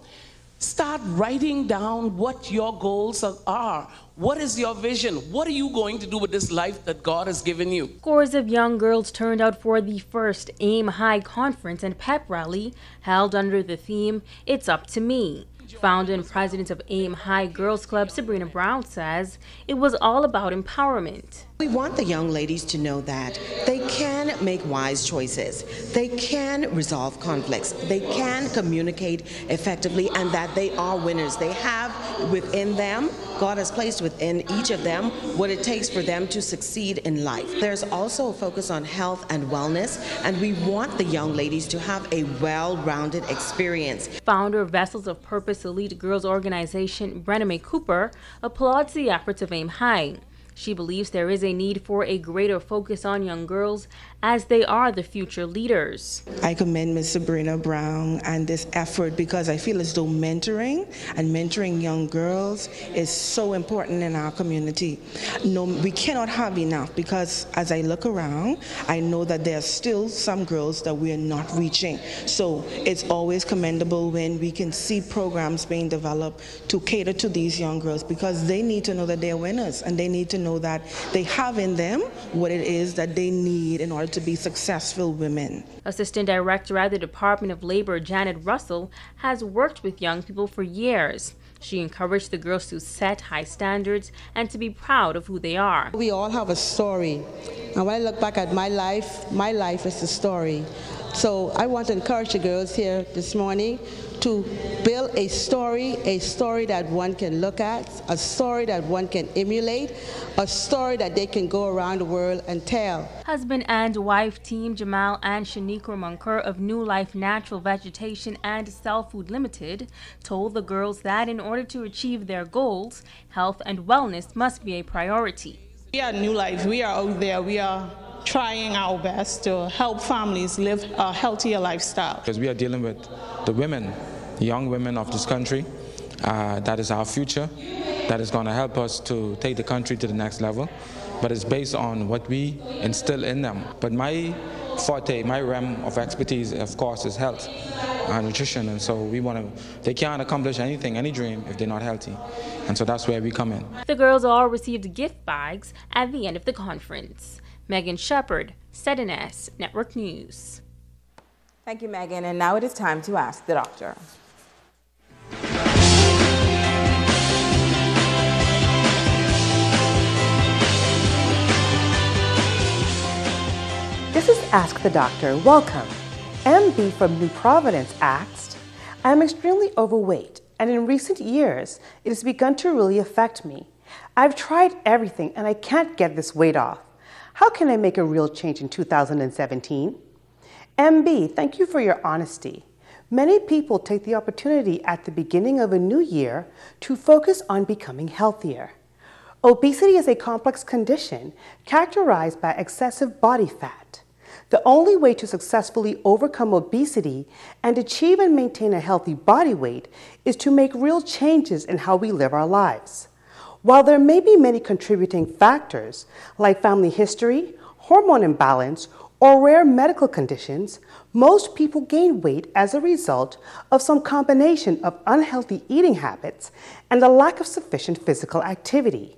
start writing down what your goals are. What is your vision? What are you going to do with this life that God has given you? Scores of young girls turned out for the first AIM High Conference and pep rally held under the theme, It's Up to Me. Founder and president of AIM High Girls Club, Sabrina Brown, says it was all about empowerment. We want the young ladies to know that they can make wise choices, they can resolve conflicts, they can communicate effectively, and that they are winners. They have within them, God has placed within each of them what it takes for them to succeed in life. There's also a focus on health and wellness, and we want the young ladies to have a well-rounded experience. Founder of Vessels of Purpose Elite Girls Organization, Brenna Mae Cooper, applauds the efforts of AIM High. She believes there is a need for a greater focus on young girls as they are the future leaders. I commend Ms. Sabrina Brown and this effort because I feel as though mentoring young girls is so important in our community. No, we cannot have enough because as I look around, I know that there are still some girls that we are not reaching. So it's always commendable when we can see programs being developed to cater to these young girls because they need to know that they're winners and they need to know that they have in them what it is that they need in order to be successful women. Assistant Director at the Department of Labor, Janet Russell, has worked with young people for years. She encouraged the girls to set high standards and to be proud of who they are. We all have a story. And when I look back at my life is a story. So I want to encourage the girls here this morning to build a story that one can look at, a story that one can emulate, a story that they can go around the world and tell. Husband and wife team Jamal and Shaniqua Munker of New Life Natural Vegetation and Cell Food Limited told the girls that in order to achieve their goals, health and wellness must be a priority. We are New Life. We are out there. We are trying our best to help families live a healthier lifestyle. Because we are dealing with the women, young women of this country. That is our future. That is going to help us to take the country to the next level. but it's based on what we instill in them. But my forte, my realm of expertise, of course, is health and nutrition, and so they can't accomplish anything, any dream, if they're not healthy, and so that's where we come in. The girls all received gift bags at the end of the conference. Megan Shepard, SEDNS Network News. Thank you, Megan. And now it is time to ask the doctor. This is Ask the Doctor. Welcome. MB from New Providence asked, I am extremely overweight, and in recent years, it has begun to really affect me. I've tried everything, and I can't get this weight off. How can I make a real change in 2017? MB, thank you for your honesty. Many people take the opportunity at the beginning of a new year to focus on becoming healthier. Obesity is a complex condition characterized by excessive body fat. The only way to successfully overcome obesity and achieve and maintain a healthy body weight is to make real changes in how we live our lives. While there may be many contributing factors, like family history, hormone imbalance, or rare medical conditions, most people gain weight as a result of some combination of unhealthy eating habits and a lack of sufficient physical activity.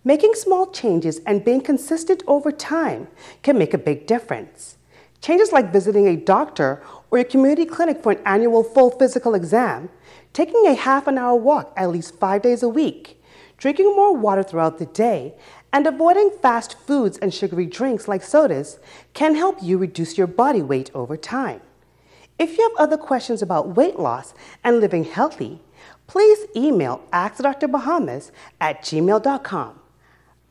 Making small changes and being consistent over time can make a big difference. Changes like visiting a doctor or a community clinic for an annual full physical exam, taking a half-an-hour walk at least 5 days a week, drinking more water throughout the day, and avoiding fast foods and sugary drinks like sodas can help you reduce your body weight over time. If you have other questions about weight loss and living healthy, please email AskDrBahamas@gmail.com.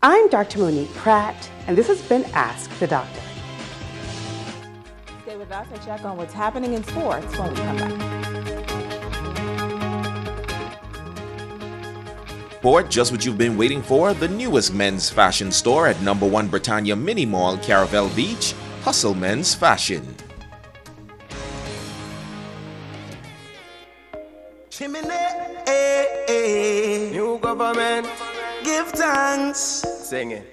I'm Dr. Monique Pratt, and this has been Ask the Doctor. Stay with us and check on what's happening in sports when we come back. For just what you've been waiting for, the newest men's fashion store at No. 1 Britannia Mini Mall, Caravel Beach, Hustle Men's Fashion. Chimney, new government, give thanks. Sing it.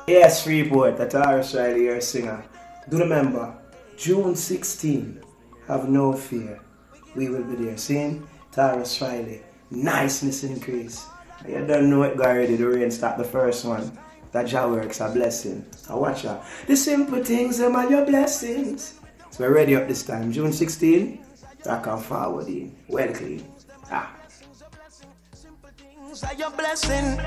Yes, Freeport, that's Irish Riley, your singer. Do remember, June 16, have no fear. We will be there. Sing, Taurus Riley, niceness increase. You don't know it, guy already, the rain start the first one. That Jah works, a blessing. I watch out. The simple things, them are your blessings. So we're ready up this time. June 16, I can forward in. Well clean. Are your blessing,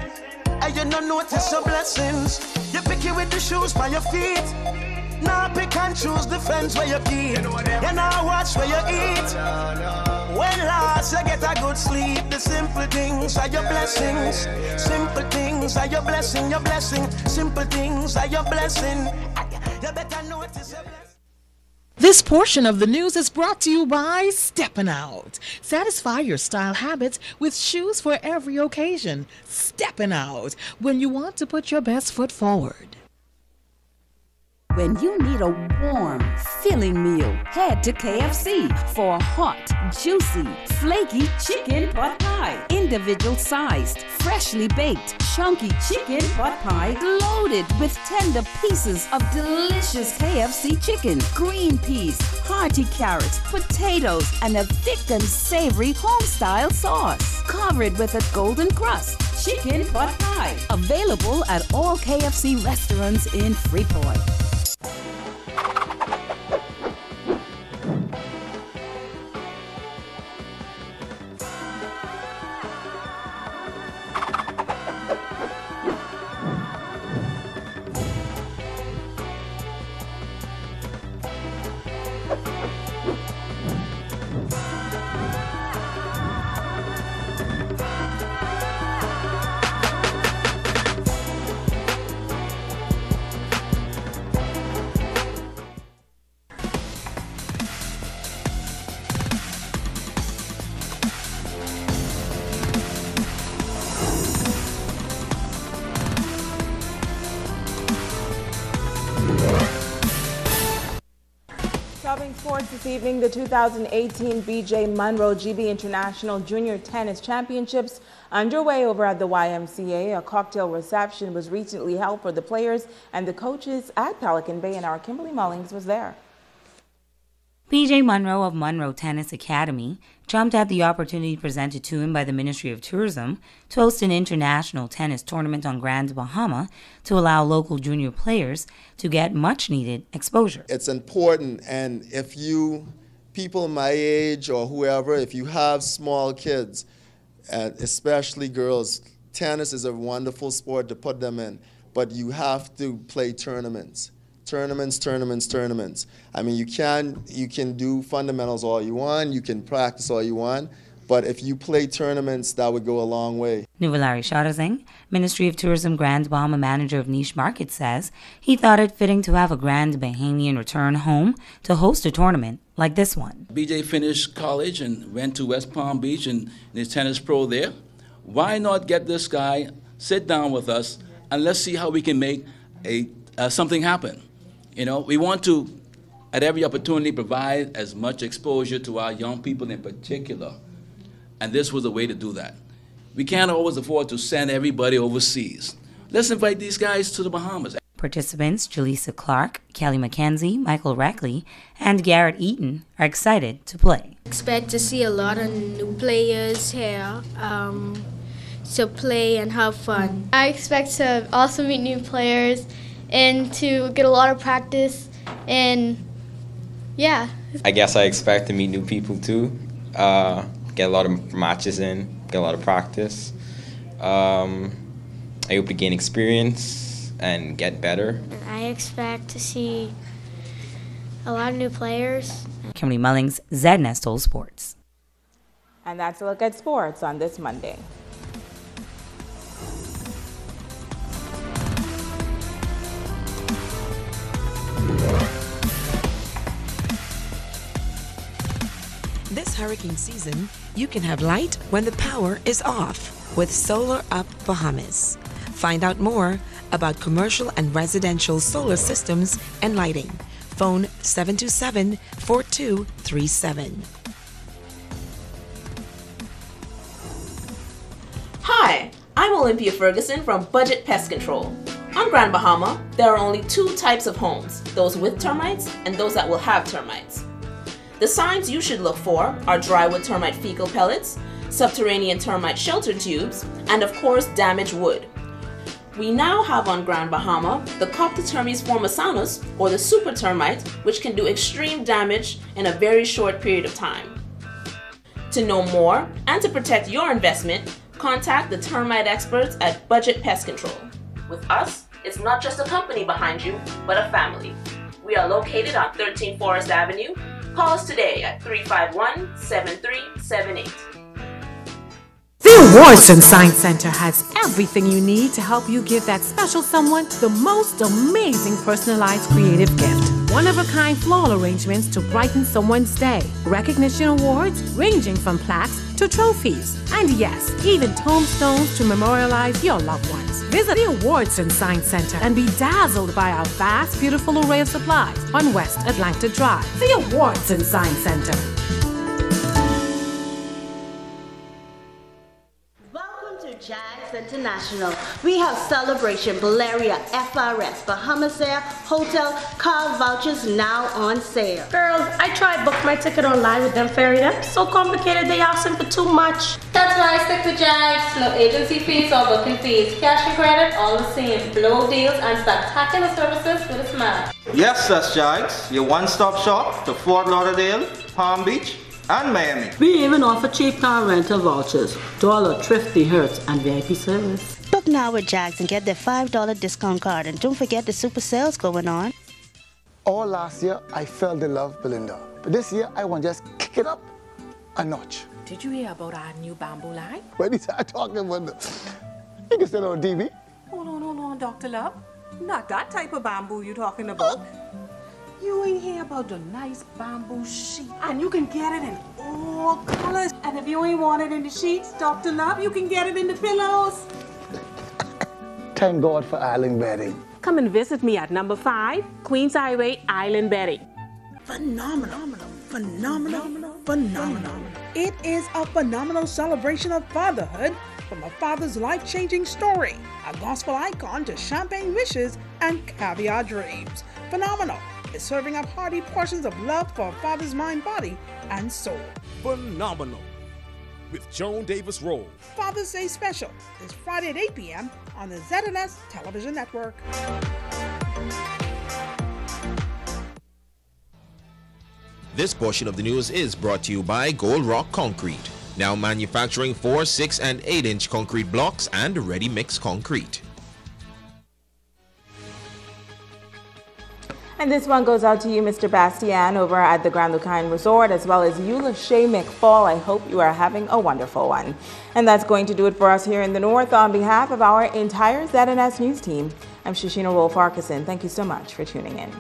and you don't notice your blessings. You pick it with the shoes by your feet. Now pick and choose the friends where you keep. You now watch where you eat. When last you get a good sleep, the simple things are your blessings. Simple things are your blessing, your blessing. Simple things are your blessing. You better notice your blessing. This portion of the news is brought to you by Steppin' Out. Satisfy your style habits with shoes for every occasion. Steppin' Out, when you want to put your best foot forward. When you need a warm, filling meal, head to KFC for a hot, juicy, flaky chicken pot pie. Individual sized, freshly baked, chunky chicken pot pie loaded with tender pieces of delicious KFC chicken, green peas, hearty carrots, potatoes, and a thick and savory home-style sauce. Covered with a golden crust. Chicken pot pie. Available at all KFC restaurants in Freeport. Topping sports this evening, the 2018 B.J. Monroe GB International Junior Tennis Championships underway over at the YMCA. A cocktail reception was recently held for the players and the coaches at Pelican Bay, and our Kimberly Mullings was there. B.J. Monroe of Monroe Tennis Academy jumped at the opportunity presented to him by the Ministry of Tourism to host an international tennis tournament on Grand Bahama to allow local junior players to get much-needed exposure. It's important, and if you, people my age or whoever, if you have small kids, and especially girls, tennis is a wonderful sport to put them in, but you have to play tournaments. Tournaments. I mean, you can do fundamentals all you want, you can practice all you want, but if you play tournaments, that would go a long way. Nuvolari Shadazing, Ministry of Tourism Grand Bahama manager of Niche Market, says he thought it fitting to have a Grand Bahamian return home to host a tournament like this one. BJ finished college and went to West Palm Beach and is tennis pro there. Why not get this guy, sit down with us, and let's see how we can make something happen. You know, we want to, at every opportunity, provide as much exposure to our young people in particular. And this was a way to do that. We can't always afford to send everybody overseas. Let's invite these guys to the Bahamas. Participants Jaleesa Clark, Kelly McKenzie, Michael Rackley, and Garrett Eaton are excited to play. Expect to see a lot of new players here to play and have fun. I expect to also meet new players and to get a lot of practice, and yeah. I guess I expect to meet new people too, get a lot of matches in, get a lot of practice. I hope to gain experience and get better. I expect to see a lot of new players. Kimberly Mullings, ZNest All Sports. And that's a look at sports on this Monday. This hurricane season, you can have light when the power is off with Solar Up Bahamas. Find out more about commercial and residential solar systems and lighting. Phone 727-4237. Hi, I'm Olympia Ferguson from Budget Pest Control. On Grand Bahama, there are only two types of homes, those with termites and those that will have termites. The signs you should look for are drywood termite fecal pellets, subterranean termite shelter tubes, and of course damaged wood. We now have on Grand Bahama the Coptotermes formosanus, or the super termite, which can do extreme damage in a very short period of time. To know more and to protect your investment, contact the termite experts at Budget Pest Control. With us, it's not just a company behind you, but a family. We are located on 13 Forest Avenue. Call us today at 351-7378. The Wardson Science Center has everything you need to help you give that special someone the most amazing personalized creative gift. One-of-a-kind floral arrangements to brighten someone's day. Recognition awards ranging from plaques to trophies. And yes, even tombstones to memorialize your loved ones. Visit the Wardson Science Center and be dazzled by our vast, beautiful array of supplies on West Atlanta Drive. The Wardson Science Center. Jags International. We have Celebration, Valeria, FRS, Bahamas Air, Hotel, car vouchers now on sale. Girls, I tried book my ticket online with them ferry them. So complicated, they asking for too much. That's why I stick with Jags. No agency fees or booking fees. Cash and credit, all the same. Blow deals and spectacular services with a smile. Yes, that's Jags. Your one-stop shop to Fort Lauderdale, Palm Beach, and Miami. We even offer cheap car rental vouchers, dollar, thrifty, Hertz, and VIP service. Book now with Jags and get their $5 discount card. And don't forget the super sales going on. All last year, I fell in love with Belinda. But this year, I want to just kick it up a notch. Did you hear about our new bamboo line? When he started talking about you can sell on TV. Hold on, Dr. Love. Not that type of bamboo you're talking about. You ain't hear about the nice bamboo sheet. And you can get it in all colors. And if you ain't want it in the sheets, Dr. Love, you can get it in the pillows. Thank God for Island Bedding. Come and visit me at number 5, Queens Highway, Island Bedding. phenomenal. It is a phenomenal celebration of fatherhood, from a father's life-changing story, a gospel icon to champagne wishes and caviar dreams. Phenomenal is serving up hearty portions of love for a father's mind, body, and soul. Phenomenal with Joan Davis Rose. Father's Day special is Friday at 8 p.m. on the ZNS Television Network. This portion of the news is brought to you by Gold Rock Concrete, now manufacturing 4, 6, and 8-inch concrete blocks and ready-mix concrete. And this one goes out to you, Mr. Bastian, over at the Grand Lucane Resort, as well as you, Lachey McFall. I hope you are having a wonderful one. And that's going to do it for us here in the North. On behalf of our entire ZNS News team, I'm Shoshana Wolf-Farquharson. Thank you so much for tuning in.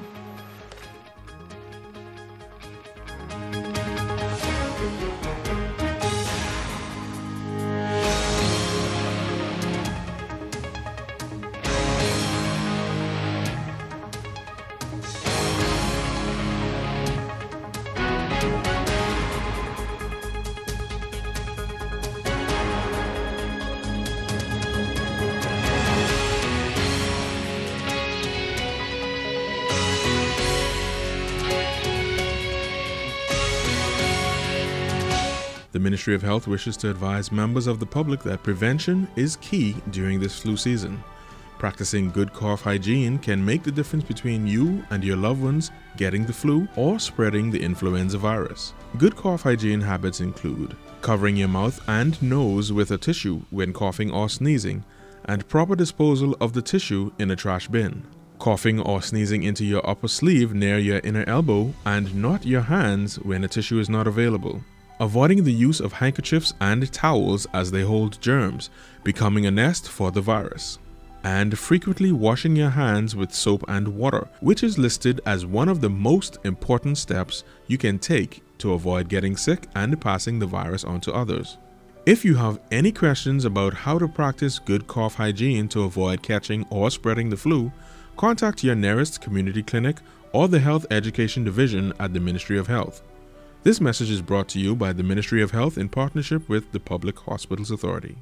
The Ministry of Health wishes to advise members of the public that prevention is key during this flu season. Practicing good cough hygiene can make the difference between you and your loved ones getting the flu or spreading the influenza virus. Good cough hygiene habits include covering your mouth and nose with a tissue when coughing or sneezing, and proper disposal of the tissue in a trash bin. Coughing or sneezing into your upper sleeve near your inner elbow and not your hands when a tissue is not available. Avoiding the use of handkerchiefs and towels as they hold germs, becoming a nest for the virus. And frequently washing your hands with soap and water, which is listed as one of the most important steps you can take to avoid getting sick and passing the virus on to others. If you have any questions about how to practice good cough hygiene to avoid catching or spreading the flu, contact your nearest community clinic or the Health Education Division at the Ministry of Health. This message is brought to you by the Ministry of Health in partnership with the Public Hospitals Authority.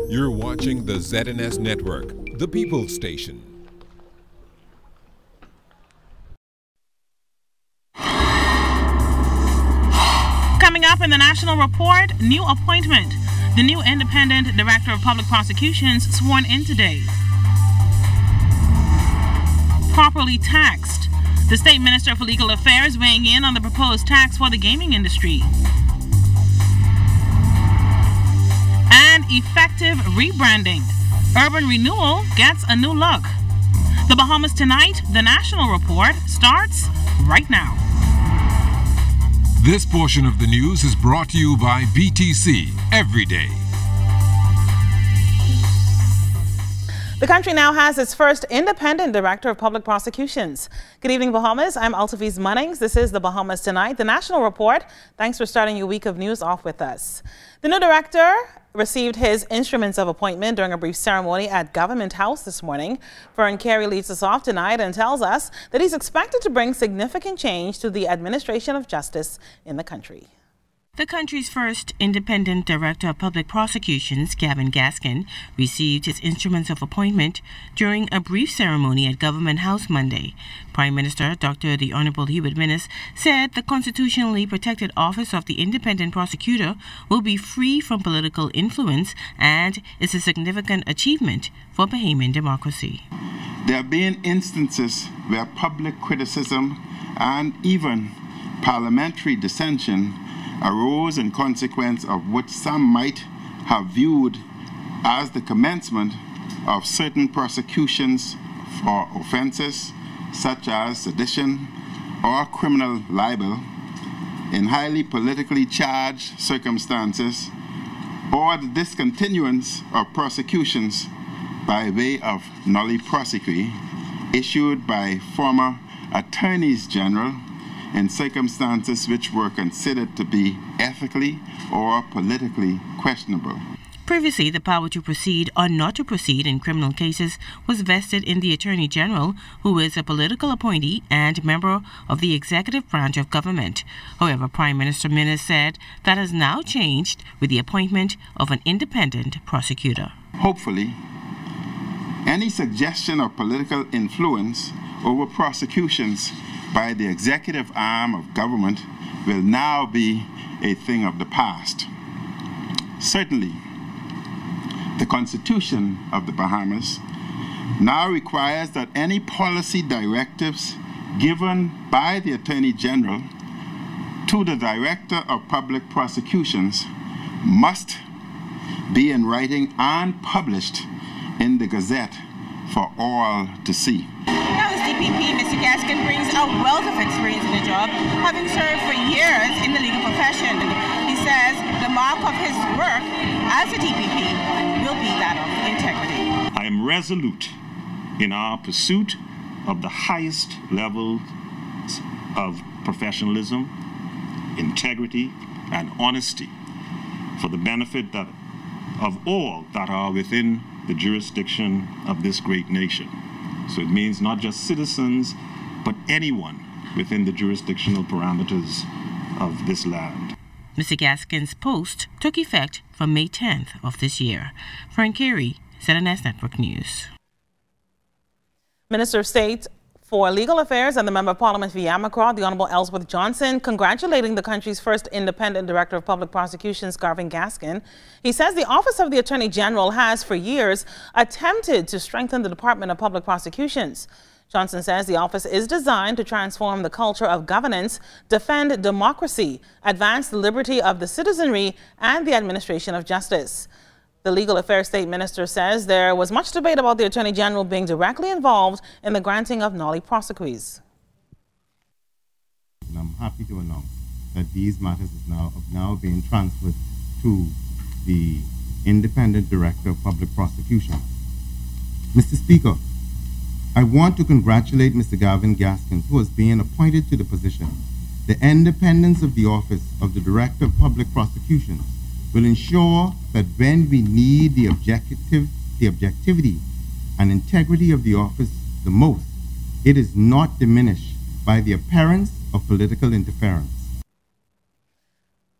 You're watching the ZNS Network, the People's Station. Coming up in the National Report, new appointment. The new Independent Director of Public Prosecutions sworn in today. Properly taxed. The State Minister for Legal Affairs weighing in on the proposed tax for the gaming industry. And effective rebranding. Urban renewal gets a new look. The Bahamas Tonight, the National Report, starts right now. This portion of the news is brought to you by BTC Every Day. The country now has its first independent director of public prosecutions. Good evening, Bahamas. I'm Altafiz Munnings. This is the Bahamas Tonight, the National Report. Thanks for starting your week of news off with us. The new director received his instruments of appointment during a brief ceremony at Government House this morning. Fern Carey leads us off tonight and tells us that he's expected to bring significant change to the administration of justice in the country. The country's first independent director of public prosecutions, Gavin Gaskin, received his instruments of appointment during a brief ceremony at Government House Monday. Prime Minister Dr. The Honorable Hubert Minnis said the constitutionally protected office of the independent prosecutor will be free from political influence and is a significant achievement for Bahamian democracy. There have been instances where public criticism and even parliamentary dissension arose in consequence of what some might have viewed as the commencement of certain prosecutions for offenses such as sedition or criminal libel in highly politically charged circumstances, or the discontinuance of prosecutions by way of nolle prosequi issued by former attorneys general in circumstances which were considered to be ethically or politically questionable. Previously, the power to proceed or not to proceed in criminal cases was vested in the Attorney General, who is a political appointee and member of the executive branch of government. However, Prime Minister Minnis said that has now changed with the appointment of an independent prosecutor. Hopefully, any suggestion of political influence over prosecutions by the executive arm of government will now be a thing of the past. Certainly, the Constitution of the Bahamas now requires that any policy directives given by the Attorney General to the Director of Public Prosecutions must be in writing and published in the Gazette for all to see. Now, as DPP, Mr. Gaskin brings a wealth of experience in the job, having served for years in the legal profession. He says the mark of his work as a DPP will be that of integrity. I am resolute in our pursuit of the highest levels of professionalism, integrity, and honesty for the benefit of all that are within the jurisdiction of this great nation. So it means not just citizens, but anyone within the jurisdictional parameters of this land. Mr. Gaskin's post took effect from May 10th of this year. Frank Carey, ZNS Network News. Minister of State for Legal Affairs and the Member of Parliament for Yamacraw, the Honorable Ellsworth Johnson, congratulating the country's first independent director of public prosecutions, Gavin Gaskin. He says the Office of the Attorney General has for years attempted to strengthen the Department of Public Prosecutions. Johnson says the office is designed to transform the culture of governance, defend democracy, advance the liberty of the citizenry, and the administration of justice. The Legal Affairs State Minister says there was much debate about the Attorney General being directly involved in the granting of nolle prosequis. I'm happy to announce that these matters have now been transferred to the Independent Director of Public Prosecution. Mr. Speaker, I want to congratulate Mr. Gavin Gaskin, who has been appointed to the position. The independence of the Office of the Director of Public Prosecutions will ensure that when we need the objectivity and integrity of the office the most, it is not diminished by the appearance of political interference.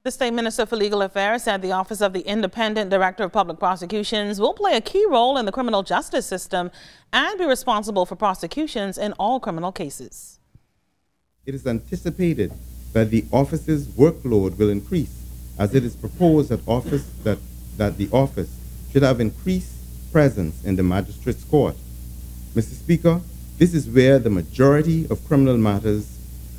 The State Minister for Legal Affairs said the Office of the Independent Director of Public Prosecutions will play a key role in the criminal justice system and be responsible for prosecutions in all criminal cases. It is anticipated that the office's workload will increase, as it is proposed that the office should have increased presence in the magistrate's court. Mr. Speaker, this is where the majority of criminal matters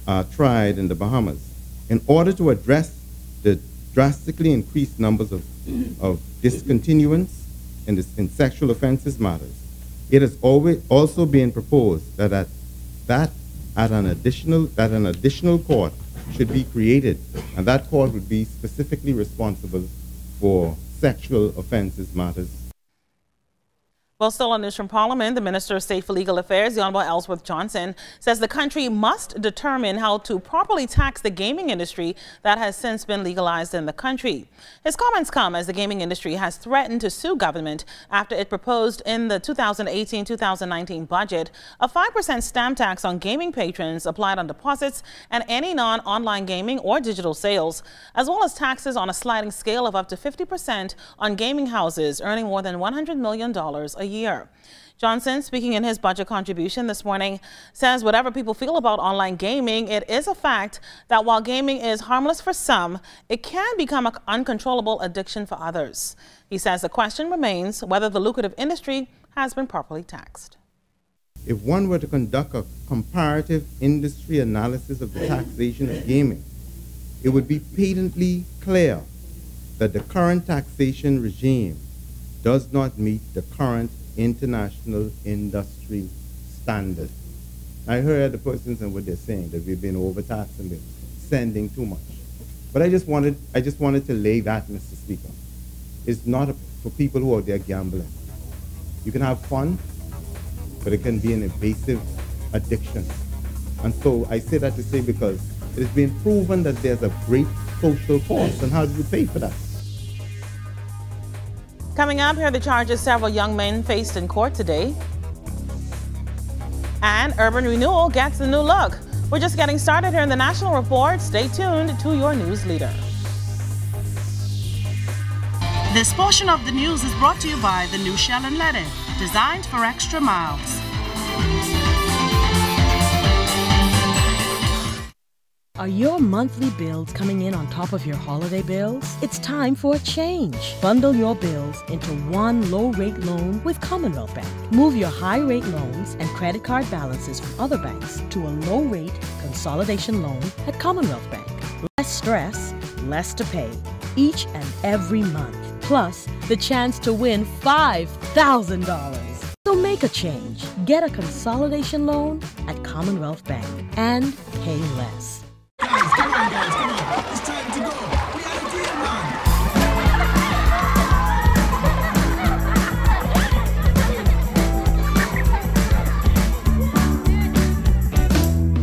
are tried in the Bahamas. In order to address the drastically increased numbers of discontinuance in sexual offenses matters, it has also been proposed that an additional court should be created, and that court would be specifically responsible for sexual offenses matters. Well, still on news from Parliament, the Minister of State for Legal Affairs, the Honorable Ellsworth Johnson, says the country must determine how to properly tax the gaming industry that has since been legalized in the country. His comments come as the gaming industry has threatened to sue government after it proposed in the 2018-2019 budget a 5% stamp tax on gaming patrons applied on deposits and any non-online gaming or digital sales, as well as taxes on a sliding scale of up to 50% on gaming houses earning more than $100 million a year. Johnson, speaking in his budget contribution this morning, says whatever people feel about online gaming, it is a fact that while gaming is harmless for some, it can become an uncontrollable addiction for others. He says the question remains whether the lucrative industry has been properly taxed. If one were to conduct a comparative industry analysis of the taxation of gaming, it would be patently clear that the current taxation regime does not meet the current international industry standard. I heard the persons and what they're saying, that we've been overtaxed and been sending too much. But I just wanted to lay that, Mr. Speaker. It's not for people who are out there gambling. You can have fun, but it can be an invasive addiction. And so I say that to say because it has been proven that there's a great social cost, and how do you pay for that? Coming up, here are the charges several young men faced in court today. And urban renewal gets a new look. We're just getting started here in the National Report. Stay tuned to your news leader. This portion of the news is brought to you by the new Shell & Leaded, designed for extra miles. Are your monthly bills coming in on top of your holiday bills? It's time for a change. Bundle your bills into one low-rate loan with Commonwealth Bank. Move your high-rate loans and credit card balances from other banks to a low-rate consolidation loan at Commonwealth Bank. Less stress, less to pay, each and every month. Plus, the chance to win $5,000. So make a change. Get a consolidation loan at Commonwealth Bank and pay less. Come on, it's time to go. We are the green man.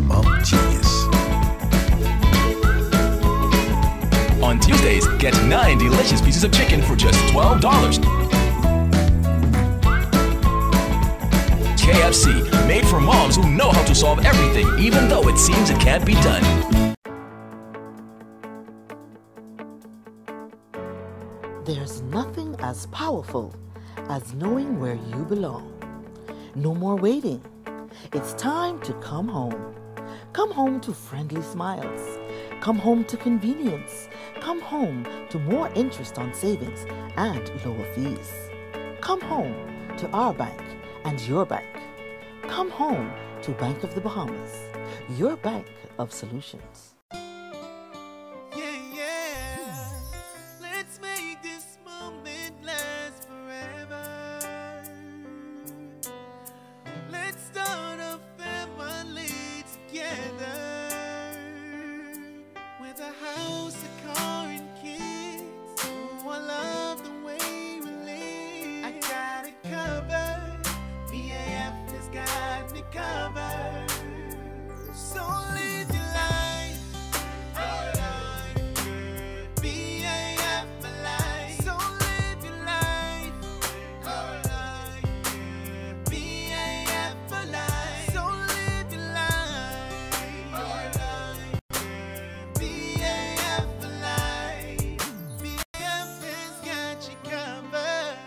Mom Genius. On Tuesdays, get 9 delicious pieces of chicken for just $12. KFC, made for moms who know how to solve everything, even though it seems it can't be done. There's nothing as powerful as knowing where you belong. No more waiting. It's time to come home. Come home to friendly smiles. Come home to convenience. Come home to more interest on savings and lower fees. Come home to our bank and your bank. Come home to Bank of the Bahamas, your bank of solutions. Let's make this moment last forever. Let's start a family together with a house, a car, and kids. Oh, I love the way we live. I got it covered. BAF has got me covered. So live your life. BAF my life. So live your life. BAF my life. So live your life. BAF my life. BAF has got you covered.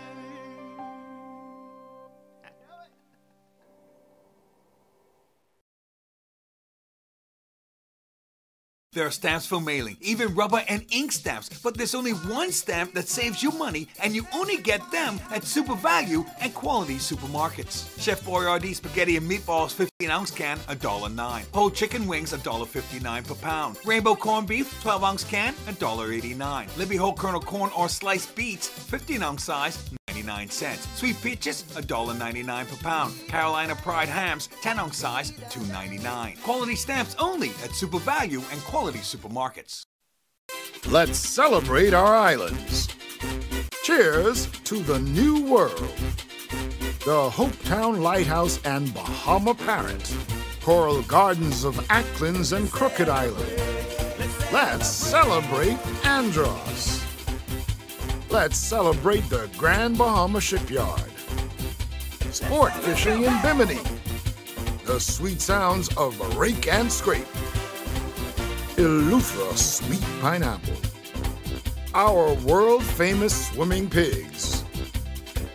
There are stamps for mailing, even rubber and ink stamps, but there's only one stamp that saves you money, and you only get them at Super Value and Quality Supermarkets. Chef Boyardee spaghetti and meatballs 15-ounce can, $1.09. Whole chicken wings, $1.59 per pound. Rainbow corned beef 12-ounce can, $1.89. Libby whole kernel corn or sliced beets 15-ounce size, 99 cents. Sweet peaches, $1.99 per pound. Carolina Pride hams, 10-ounce size, $2.99. Quality stamps only at Super Value and Quality Supermarkets. Let's celebrate our islands. Cheers to the new world. the Hopetown Lighthouse and Bahama Parrot, Coral Gardens of Acklins and Crooked Island. Let's celebrate Andros. Let's celebrate the Grand Bahama Shipyard. Sport fishing in Bimini. The sweet sounds of Rake and Scrape. Eleuthera Sweet Pineapple. Our world-famous swimming pigs.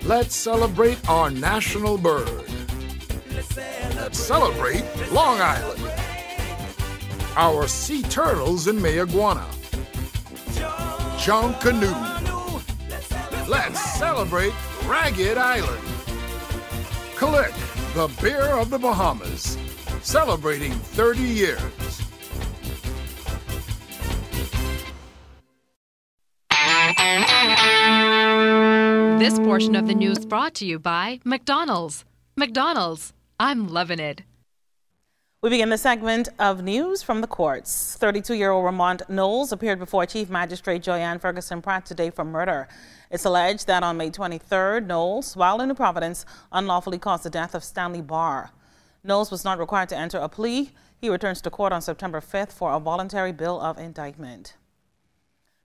Let's celebrate our national bird. Let's celebrate Long Island. Our sea turtles in Mayaguana. Junkanoo. Let's celebrate Ragged Island. Click, the beer of the Bahamas, celebrating 30 years. This portion of the news brought to you by McDonald's. McDonald's, I'm loving it. We begin the segment of news from the courts. 32-year-old Ramont Knowles appeared before Chief Magistrate Joyanne Ferguson Pratt today for murder. It's alleged that on May 23rd, Knowles, while in New Providence, unlawfully caused the death of Stanley Barr. Knowles was not required to enter a plea. He returns to court on September 5th for a voluntary bill of indictment.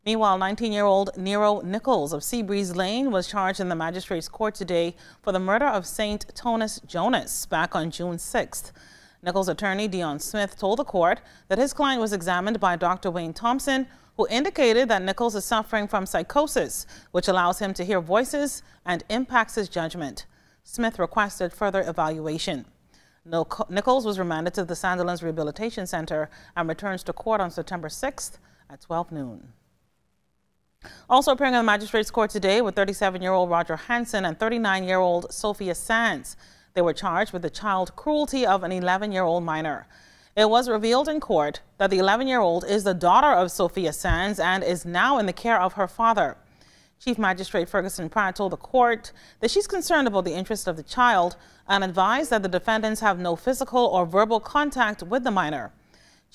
Meanwhile, 19-year-old Nero Nichols of Seabreeze Lane was charged in the magistrate's court today for the murder of St. Tonis Jonas back on June 6th. Nichols' attorney, Dion Smith, told the court that his client was examined by Dr. Wayne Thompson, who indicated that Nichols is suffering from psychosis, which allows him to hear voices and impacts his judgment. Smith requested further evaluation. Nichols was remanded to the Sandilands Rehabilitation Center and returns to court on September 6th at 12 noon. Also appearing in the magistrate's court today were 37-year-old Roger Hansen and 39-year-old Sophia Sands. They were charged with the child cruelty of an 11-year-old minor. It was revealed in court that the 11-year-old is the daughter of Sophia Sands and is now in the care of her father. Chief Magistrate Ferguson Pratt told the court that she's concerned about the interest of the child and advised that the defendants have no physical or verbal contact with the minor.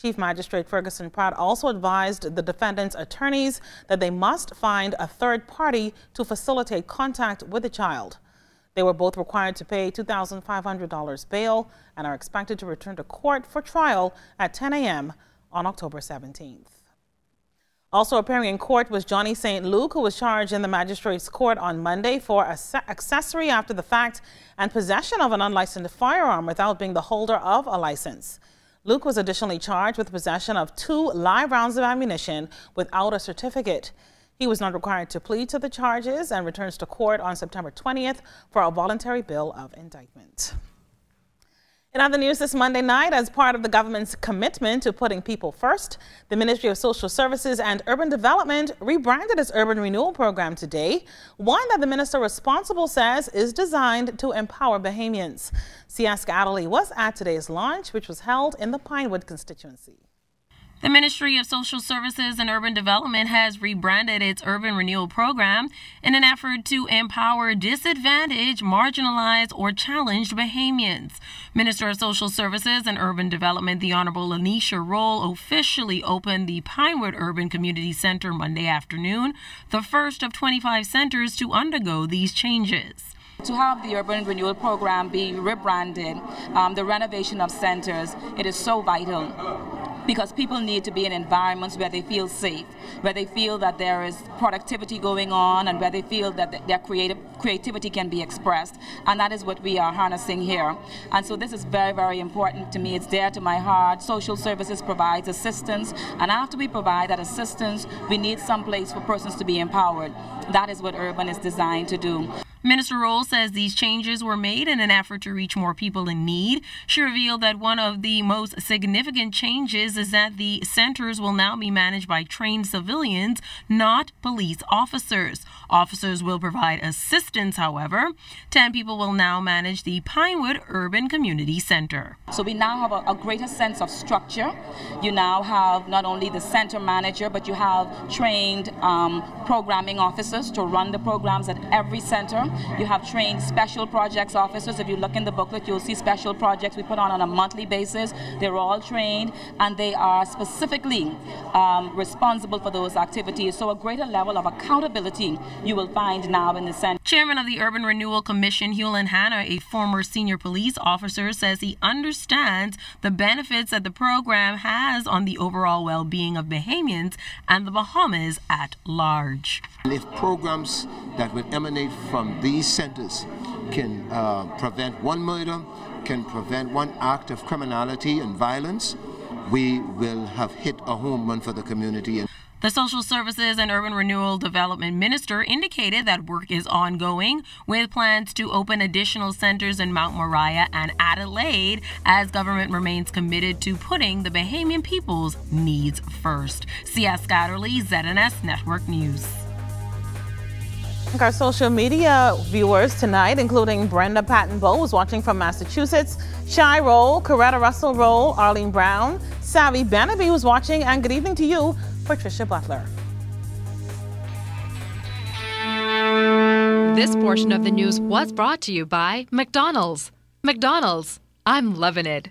Chief Magistrate Ferguson Pratt also advised the defendants' attorneys that they must find a third party to facilitate contact with the child. They were both required to pay $2,500 bail and are expected to return to court for trial at 10 a.m. on October 17th. Also appearing in court was Johnny St. Luke, who was charged in the magistrate's court on Monday for accessory after the fact and possession of an unlicensed firearm without being the holder of a license. Luke was additionally charged with possession of 2 live rounds of ammunition without a certificate. He was not required to plead to the charges and returns to court on September 20th for a voluntary bill of indictment. In other news this Monday night, as part of the government's commitment to putting people first, the Ministry of Social Services and Urban Development rebranded its Urban Renewal Program today, one that the minister responsible says is designed to empower Bahamians. Siaska Adderley was at today's launch, which was held in the Pinewood constituency. The Ministry of Social Services and Urban Development has rebranded its Urban Renewal Program in an effort to empower disadvantaged, marginalized, or challenged Bahamians. Minister of Social Services and Urban Development, the Honorable Anisha Roll, officially opened the Pinewood Urban Community Center Monday afternoon, the first of 25 centers to undergo these changes. To have the Urban Renewal Program be rebranded, the renovation of centers, it is so vital because people need to be in environments where they feel safe, where they feel that there is productivity going on and where they feel that their creativity can be expressed, and that is what we are harnessing here. And so this is very, very important to me. It's dear to my heart. Social services provides assistance, and after we provide that assistance, we need some place for persons to be empowered. That is what Urban is designed to do. Minister Roll says these changes were made in an effort to reach more people in need. She revealed that one of the most significant changes is that the centers will now be managed by trained civilians, not police officers. Officers will provide assistance, however. 10 people will now manage the Pinewood Urban Community Center. So we now have a greater sense of structure. You now have not only the center manager, but you have trained programming officers to run the programs at every center. You have trained special projects officers. If you look in the booklet, you'll see special projects we put on a monthly basis. They're all trained, and they are specifically responsible for those activities. So a greater level of accountability you will find now in the center. Chairman of the Urban Renewal Commission, Hewlin Hanna, a former senior police officer, says he understands the benefits that the program has on the overall well-being of Bahamians and the Bahamas at large. If programs that would emanate from these centers can prevent one murder, can prevent one act of criminality and violence, we will have hit a home run for the community. The Social Services and Urban Renewal Development Minister indicated that work is ongoing with plans to open additional centers in Mount Moriah and Adelaide as government remains committed to putting the Bahamian people's needs first. Sia Scatterly, ZNS Network News. Our social media viewers tonight, including Brenda Patton Bowes watching from Massachusetts, Shy Roll, Coretta Russell Roll, Arlene Brown, Savvy Bannaby was watching, and good evening to you, Patricia Butler. This portion of the news was brought to you by McDonald's. McDonald's, I'm loving it.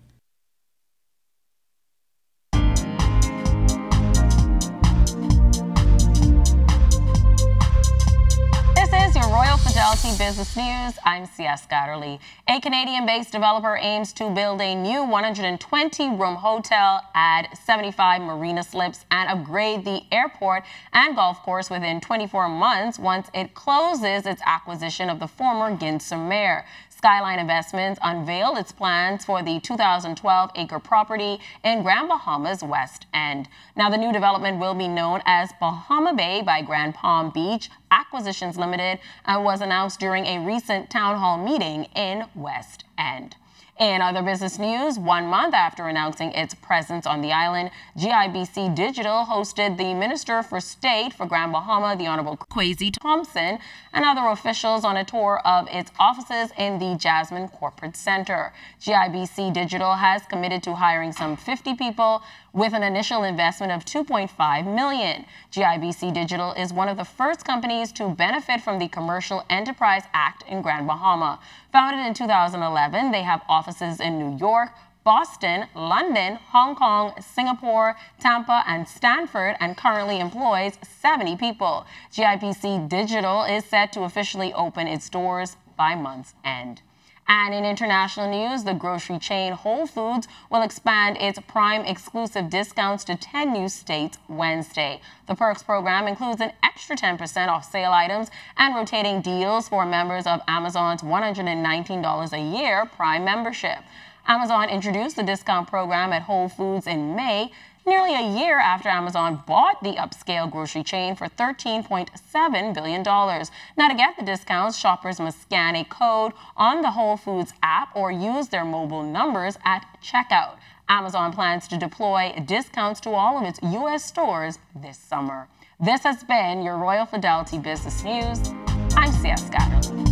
This is your Royal Fidelity Business News. I'm C.S. Scatterly. A Canadian-based developer aims to build a new 120-room hotel, add 75 marina slips, and upgrade the airport and golf course within 24 months once it closes its acquisition of the former Ginser-Mer. Skyline Investments unveiled its plans for the 2,012-acre property in Grand Bahama's West End. Now, the new development will be known as Bahama Bay by Grand Palm Beach Acquisitions Limited and was announced during a recent town hall meeting in West End. In other business news, 1 month after announcing its presence on the island, GIBC Digital hosted the Minister for State for Grand Bahama, the Honorable Kwesi Thompson, and other officials on a tour of its offices in the Jasmine Corporate Center. GIBC Digital has committed to hiring some 50 people with an initial investment of $2.5 million. GIBC Digital is one of the first companies to benefit from the Commercial Enterprise Act in Grand Bahama. Founded in 2011, they have offices in New York, Boston, London, Hong Kong, Singapore, Tampa, and Stanford, and currently employs 70 people. GIBC Digital is set to officially open its doors by month's end. And in international news, the grocery chain Whole Foods will expand its Prime exclusive discounts to 10 new states Wednesday. The Perks program includes an extra 10% off sale items and rotating deals for members of Amazon's $119 a year Prime membership. Amazon introduced the discount program at Whole Foods in May, nearly a year after Amazon bought the upscale grocery chain for $13.7 billion. Now, to get the discounts, shoppers must scan a code on the Whole Foods app or use their mobile numbers at checkout. Amazon plans to deploy discounts to all of its U.S. stores this summer. This has been your Royal Fidelity Business News. I'm C.S. Scatterly.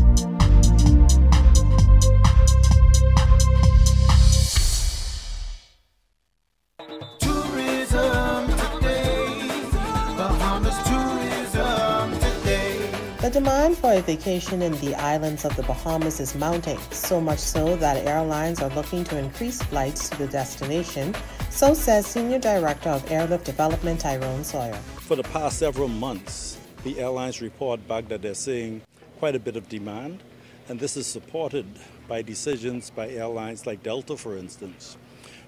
The demand for a vacation in the islands of the Bahamas is mounting, so much so that airlines are looking to increase flights to the destination, so says Senior Director of Airlift Development Tyrone Sawyer. For the past several months, the airlines report back that they're seeing quite a bit of demand, and this is supported by decisions by airlines like Delta, for instance,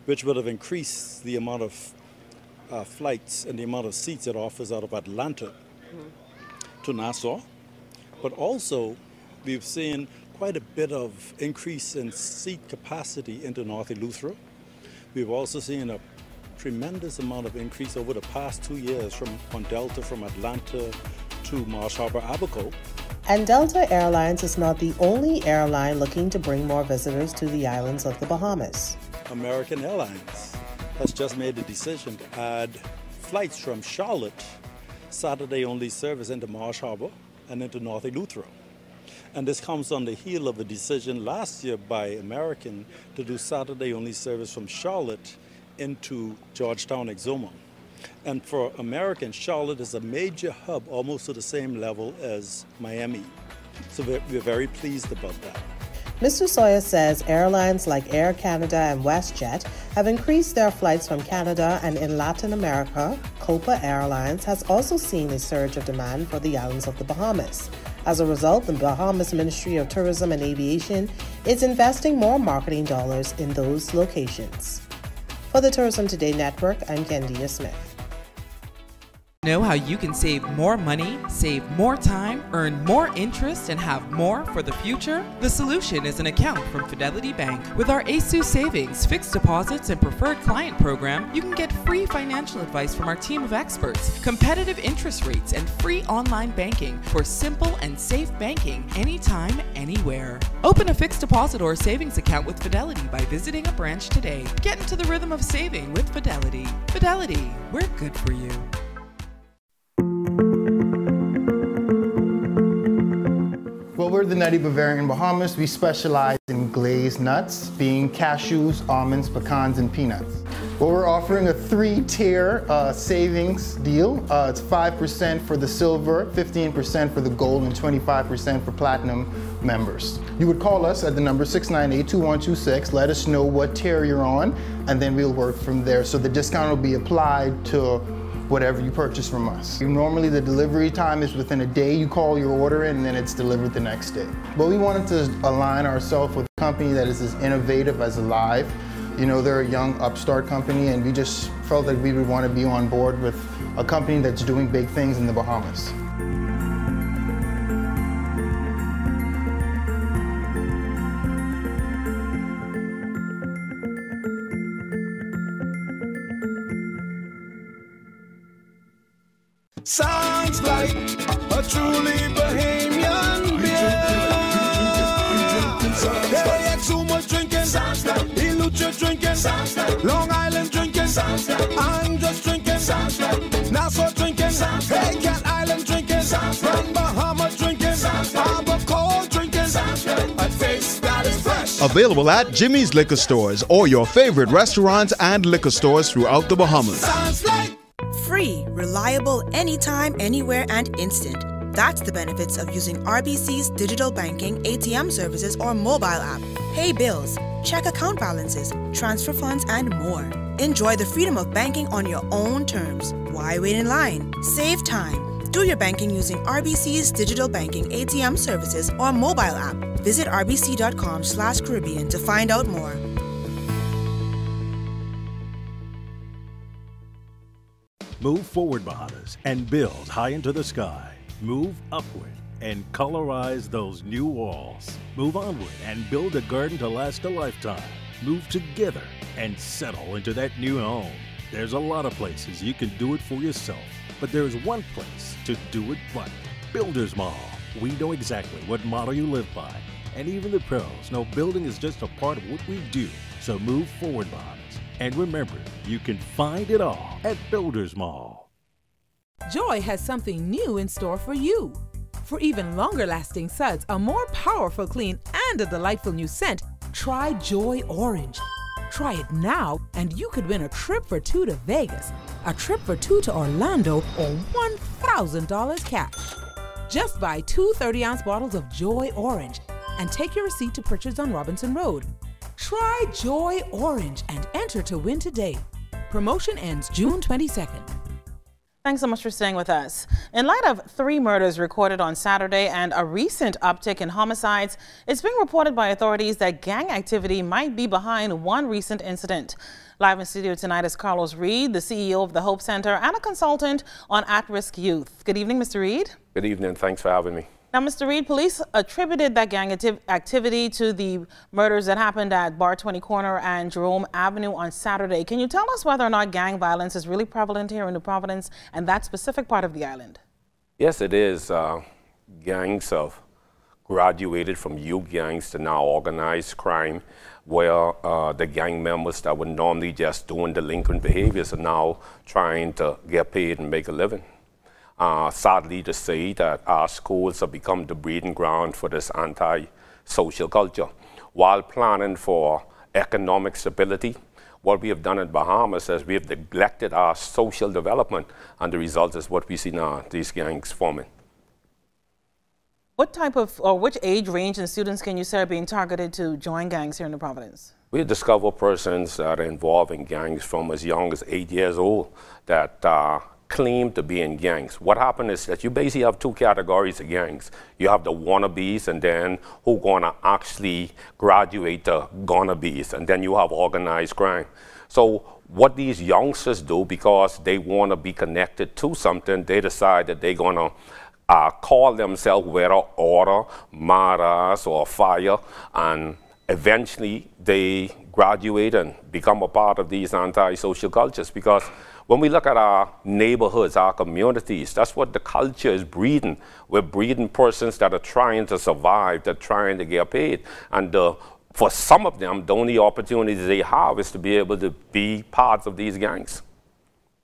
which would have increased the amount of flights and the amount of seats it offers out of Atlanta to Nassau. But also, we've seen quite a bit of increase in seat capacity into North Eleuthera. We've also seen a tremendous amount of increase over the past 2 years on Delta from Atlanta to Marsh Harbor, Abaco. And Delta Airlines is not the only airline looking to bring more visitors to the islands of the Bahamas. American Airlines has just made a decision to add flights from Charlotte, Saturday-only service into Marsh Harbor and into North Eleuthera. And this comes on the heel of a decision last year by American to do Saturday-only service from Charlotte into Georgetown, Exuma. And for American, Charlotte is a major hub, almost to the same level as Miami. So we're very pleased about that. Mr. Sawyer says airlines like Air Canada and WestJet have increased their flights from Canada, and in Latin America, Copa Airlines has also seen a surge of demand for the islands of the Bahamas. As a result, the Bahamas Ministry of Tourism and Aviation is investing more marketing dollars in those locations. For the Tourism Today Network, I'm Kendia Smith. Know how you can save more money, save more time, earn more interest, and have more for the future? The solution is an account from Fidelity Bank. With our ASU Savings, fixed deposits, and preferred client program, you can get free financial advice from our team of experts, competitive interest rates, and free online banking for simple and safe banking anytime, anywhere. Open a fixed deposit or savings account with Fidelity by visiting a branch today. Get into the rhythm of saving with Fidelity. Fidelity, we're good for you. Well, we're the Nutty Bavarian Bahamas. We specialize in glazed nuts, being cashews, almonds, pecans, and peanuts. Well, we're offering a 3-tier savings deal. It's 5% for the silver, 15% for the gold, and 25% for platinum members. You would call us at the number 698-2126, let us know what tier you're on, and then we'll work from there. So the discount will be applied to whatever you purchase from us. Normally the delivery time is within a day. You call your order in and then it's delivered the next day. But we wanted to align ourselves with a company that is as innovative as Alive. You know, they're a young upstart company, and we just felt that we would want to be on board with a company that's doing big things in the Bahamas. Sounds like a truly Bahamian beer. They had too much drinking. Sounds like Ilucha drinking. Sounds like Long Island drinking. Sounds like I'm just drinking. Sounds like Nassau drinking. Sounds like Hey Cat Island drinking. Sounds like Bahama drinking. Sounds like Harbor Cold drinking. Sounds like a taste that is fresh. Available at Jimmy's Liquor Stores or your favorite restaurants and liquor stores throughout the Bahamas. Sounds like free, reliable, anytime, anywhere, and instant. That's the benefits of using RBC's digital banking, ATM services, or mobile app. Pay bills, check account balances, transfer funds, and more. Enjoy the freedom of banking on your own terms. Why wait in line? Save time. Do your banking using RBC's digital banking, ATM services, or mobile app. Visit rbc.com/Caribbean to find out more. Move forward, Bahamas, and build high into the sky. Move upward and colorize those new walls. Move onward and build a garden to last a lifetime. Move together and settle into that new home. There's a lot of places you can do it for yourself, but there's one place to do it right. Builders Mall. We know exactly what motto you live by, and even the pros know building is just a part of what we do. So move forward, Bahamas. And remember, you can find it all at Builders Mall. Joy has something new in store for you. For even longer-lasting suds, a more powerful clean, and a delightful new scent, try Joy Orange. Try it now, and you could win a trip for 2 to Vegas, a trip for 2 to Orlando, or $1,000 cash. Just buy 2 30-ounce bottles of Joy Orange and take your receipt to purchase on Robinson Road. Try Joy Orange and enter to win today. Promotion ends June 22nd. Thanks so much for staying with us. In light of 3 murders recorded on Saturday and a recent uptick in homicides, it's being reported by authorities that gang activity might be behind one recent incident. Live in studio tonight is Carlos Reed, the CEO of the Hope Center and a consultant on at-risk youth. Good evening, Mr. Reed. Good evening. Thanks for having me. Now, Mr. Reed, police attributed that gang activity to the murders that happened at Bar 20 Corner and Jerome Avenue on Saturday. Can you tell us whether or not gang violence is really prevalent here in New Providence and that specific part of the island? Yes, it is. Gangs have graduated from youth gangs to now organized crime, where the gang members that were normally just doing delinquent behaviors are now trying to get paid and make a living. Sadly to say that our schools have become the breeding ground for this anti-social culture. While planning for economic stability, what we have done in Bahamas is we have neglected our social development, and the result is what we see now, these gangs forming. What type of, or which age range and students can you say are being targeted to join gangs here in the Providence? We discover persons that are involved in gangs from as young as 8 years old that claim to be in gangs. What happened is that you basically have two categories of gangs. You have the wannabes, and then who gonna actually graduate to gonnabes, and then you have organized crime. So what these youngsters do, because they want to be connected to something, they decide that they're gonna call themselves whether order, maras, or fire, and eventually they graduate and become a part of these anti-social cultures. Because when we look at our neighborhoods, our communities, that's what the culture is breeding. We're breeding persons that are trying to survive, that are trying to get paid. And for some of them, the only opportunities they have is to be able to be parts of these gangs.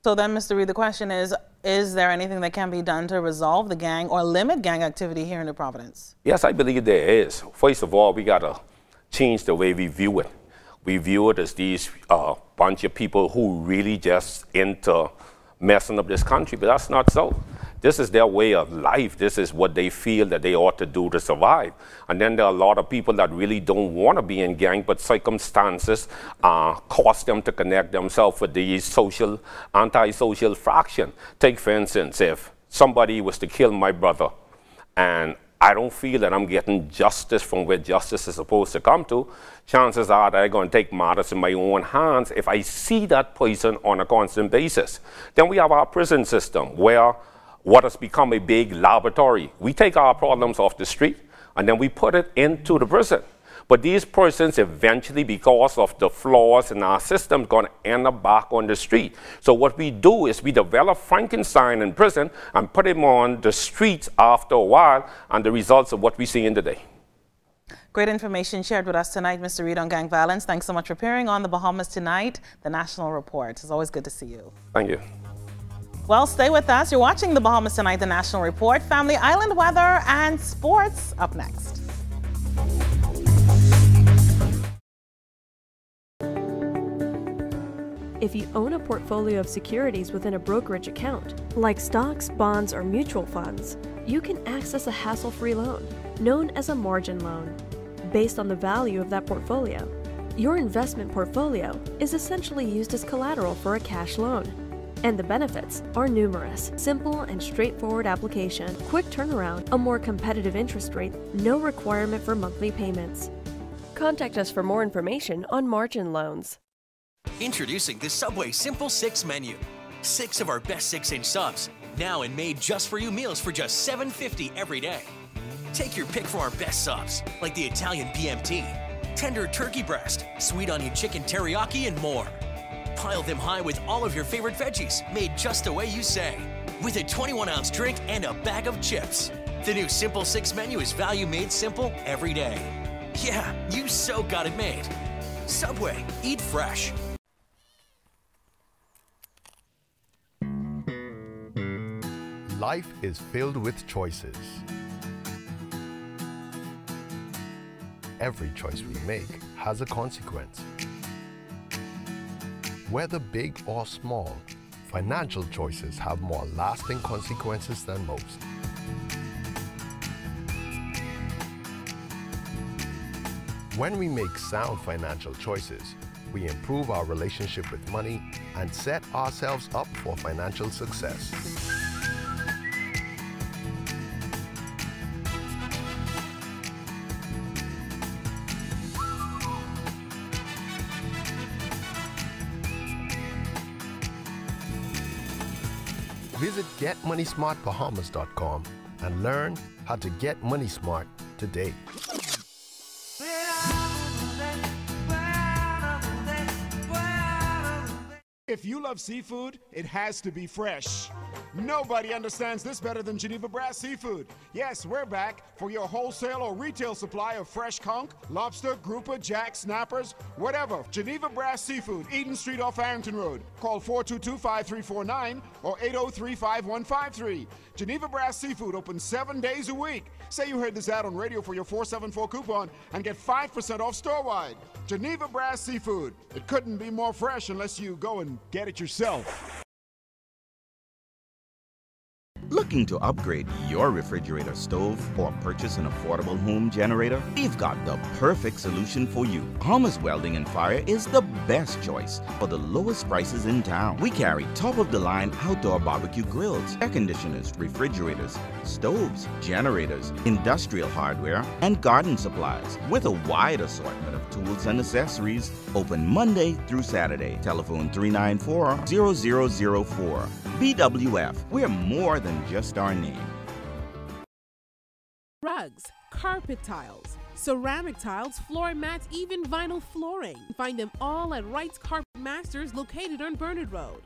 So then, Mr. Reed, the question is there anything that can be done to resolve the gang or limit gang activity here in the Providence? Yes, I believe there is. First of all, we got to change the way we view it. We view it as these bunch of people who really just into messing up this country, but that's not so. This is their way of life. This is what they feel that they ought to do to survive. And then there are a lot of people that really don't want to be in gang, but circumstances cause them to connect themselves with these anti-social fraction. Take, for instance, if somebody was to kill my brother, and I don't feel that I'm getting justice from where justice is supposed to come to, chances are that I'm going to take matters in my own hands if I see that person on a constant basis. Then we have our prison system, where what has become a big laboratory. We take our problems off the street and then we put it into the prison. But these persons eventually, because of the flaws in our system, going to end up back on the street. So what we do is we develop Frankenstein in prison and put him on the streets after a while, and the results of what we see in the day. Great information shared with us tonight, Mr. Reed, on gang violence. Thanks so much for appearing on the Bahamas Tonight, the National Report. It's always good to see you. Thank you. Well, stay with us. You're watching the Bahamas Tonight, the National Report. Family Island weather and sports up next. If you own a portfolio of securities within a brokerage account, like stocks, bonds, or mutual funds, you can access a hassle-free loan, known as a margin loan, based on the value of that portfolio. Your investment portfolio is essentially used as collateral for a cash loan. And the benefits are numerous. Simple and straightforward application, quick turnaround, a more competitive interest rate, no requirement for monthly payments. Contact us for more information on margin loans. Introducing the Subway Simple 6 menu. 6 of our best 6-inch subs, now and made just for you meals for just $7.50 every day. Take your pick from our best subs, like the Italian BMT, tender turkey breast, sweet onion chicken teriyaki, and more. Pile them high with all of your favorite veggies, made just the way you say, with a 21-ounce drink and a bag of chips. The new Simple 6 menu is value made simple every day. Yeah, you so got it made. Subway, eat fresh. Life is filled with choices. Every choice we make has a consequence. Whether big or small, financial choices have more lasting consequences than most. When we make sound financial choices, we improve our relationship with money and set ourselves up for financial success. Visit GetMoneySmartBahamas.com and learn how to get money smart today. If you love seafood, it has to be fresh. Nobody understands this better than Geneva Brass Seafood. Yes, we're back for your wholesale or retail supply of fresh conch, lobster, grouper, jack, snappers, whatever. Geneva Brass Seafood, Eden Street off Arrington Road. Call 422-5349 or 803-5153. Geneva Brass Seafood open 7 days a week. Say you heard this ad on radio for your 474 coupon and get 5% off store-wide. Geneva Brass Seafood. It couldn't be more fresh unless you go and get it yourself. Looking to upgrade your refrigerator stove or purchase an affordable home generator? We've got the perfect solution for you. Bahamas Welding and Fire is the best choice for the lowest prices in town. We carry top-of-the-line outdoor barbecue grills, air conditioners, refrigerators, stoves, generators, industrial hardware, and garden supplies with a wide assortment of tools and accessories. Open Monday through Saturday. Telephone 394-0004. BWF, we're more than just our name. Rugs, carpet tiles, ceramic tiles, floor mats, even vinyl flooring. Find them all at Wright's Carpet Masters located on Bernard Road.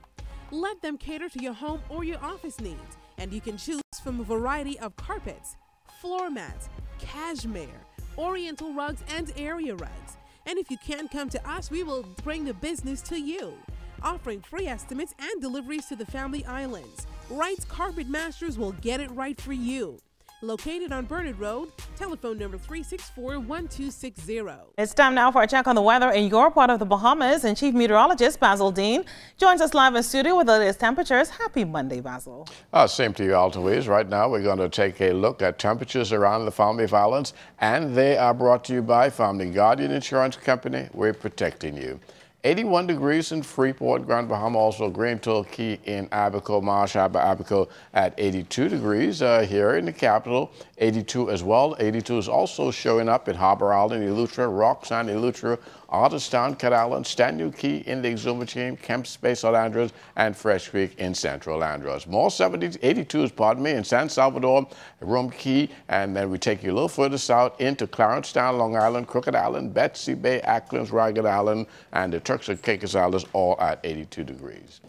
Let them cater to your home or your office needs, and you can choose from a variety of carpets, floor mats, cashmere, oriental rugs, and area rugs. And if you can't come to us, we will bring the business to you, offering free estimates and deliveries to the Family Islands. Wright's Carpet Masters will get it right for you. Located on Bernard Road, telephone number 364-1260. It's time now for a check on the weather in your part of the Bahamas, and Chief Meteorologist Basil Dean joins us live in studio with the latest temperatures. Happy Monday, Basil. Same to you, Altoise. Right now, we're going to take a look at temperatures around the Family Islands, and they are brought to you by Family Guardian Insurance Company. We're protecting you. 81 degrees in Freeport, Grand Bahama, also Grand Turkey in Abaco, Marsh Harbor, Abaco at 82 degrees. Here in the capital, 82 as well. 82 is also showing up in Harbor Island, Eleuthera, Roxanne, Eleuthera, Artistown, Cat Island, Stanley Key in the Exuma Chain, Kemp Space, Andros, and Fresh Creek in Central Andros. More 82s, pardon me, in San Salvador, Rum Key, and then we take you a little further south into Clarencetown, Long Island, Crooked Island, Betsy Bay, Acklands, Ragged Island, and the Turks and Caicos Islands, all at 82 degrees.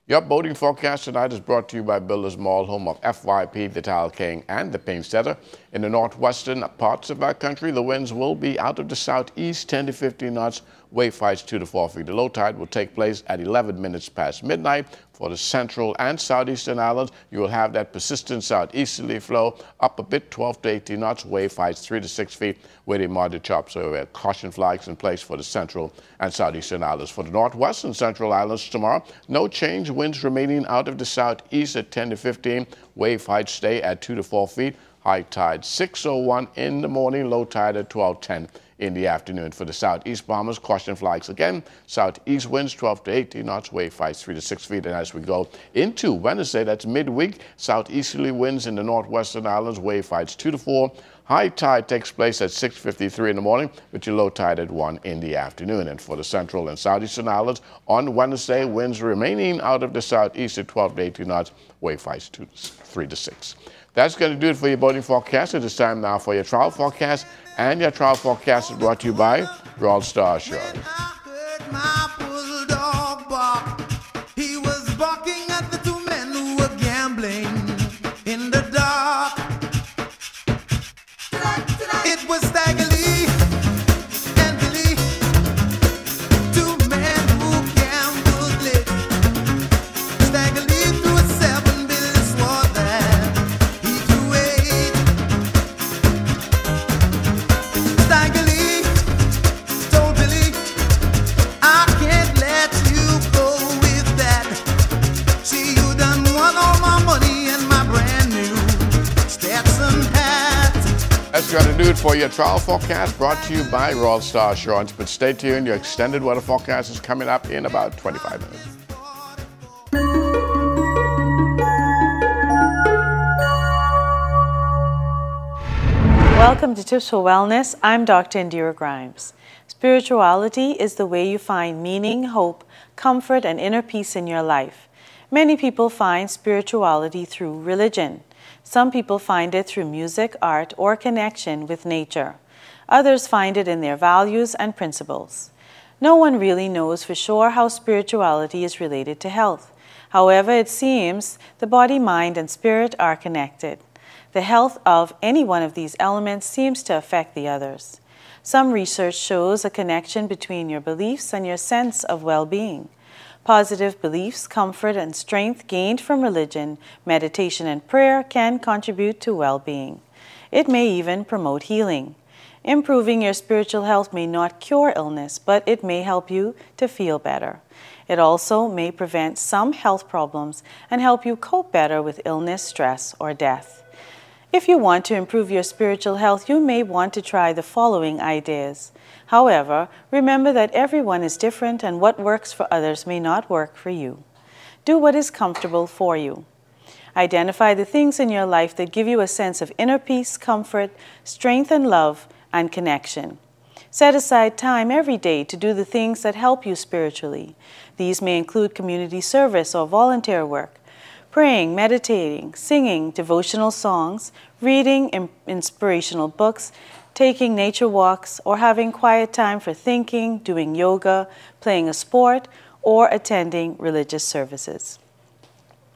Your boating forecast tonight is brought to you by Builders Mall, home of FYP, the Tile King, and the Paint Setter. In the northwestern parts of our country, the winds will be out of the southeast, 10 to 15 knots, wave heights 2 to 4 feet. The low tide will take place at 11 minutes past midnight. For the central and southeastern islands, you will have that persistent southeasterly flow up a bit, 12 to 18 knots, wave heights 3 to 6 feet, with a moderate chop. So we have caution flags in place for the central and southeastern islands. For the northwest and central islands tomorrow, no change. Winds remaining out of the southeast at 10 to 15. Wave heights stay at 2 to 4 feet. High tide 6:01 in the morning, low tide at 12:10 in the afternoon. For the southeast Bahamas, caution flags again. Southeast winds 12 to 18 knots, wave heights 3 to 6 feet. And as we go into Wednesday, that's midweek, southeasterly winds in the northwestern islands, wave heights 2 to 4. High tide takes place at 6:53 in the morning, with your low tide at 1 in the afternoon. And for the central and southeastern islands, on Wednesday, winds remaining out of the southeast at 12 to 18 knots, wave heights 3 to 6. That's going to do it for your boating forecast. It is time now for your travel forecast. And your travel forecast is brought to you by Royal Star Assurance. He was barking at the two men who were gambling in the dark. It was Stagger Lee and Billy, two men who gambled lit. Stagger Lee threw a 7, Billy swore that he threw 8. Stagger Lee told Billy, I can't let you go with that. See, you done won all my money and my brand new Stetson hat. That's going to do it for your travel forecast, brought to you by Royal Star Assurance. But stay tuned, your extended weather forecast is coming up in about 25 minutes. Welcome to Tips for Wellness. I'm Dr. Indira Grimes. Spirituality is the way you find meaning, hope, comfort, and inner peace in your life. Many people find spirituality through religion. Some people find it through music, art, or connection with nature. Others find it in their values and principles. No one really knows for sure how spirituality is related to health. However, it seems the body, mind, and spirit are connected. The health of any one of these elements seems to affect the others. Some research shows a connection between your beliefs and your sense of well-being. Positive beliefs, comfort, and strength gained from religion, meditation, and prayer can contribute to well-being. It may even promote healing. Improving your spiritual health may not cure illness, but it may help you to feel better. It also may prevent some health problems and help you cope better with illness, stress, or death. If you want to improve your spiritual health, you may want to try the following ideas. However, remember that everyone is different and what works for others may not work for you. Do what is comfortable for you. Identify the things in your life that give you a sense of inner peace, comfort, strength, and love, and connection. Set aside time every day to do the things that help you spiritually. These may include community service or volunteer work, praying, meditating, singing devotional songs, reading inspirational books, taking nature walks, or having quiet time for thinking, doing yoga, playing a sport, or attending religious services.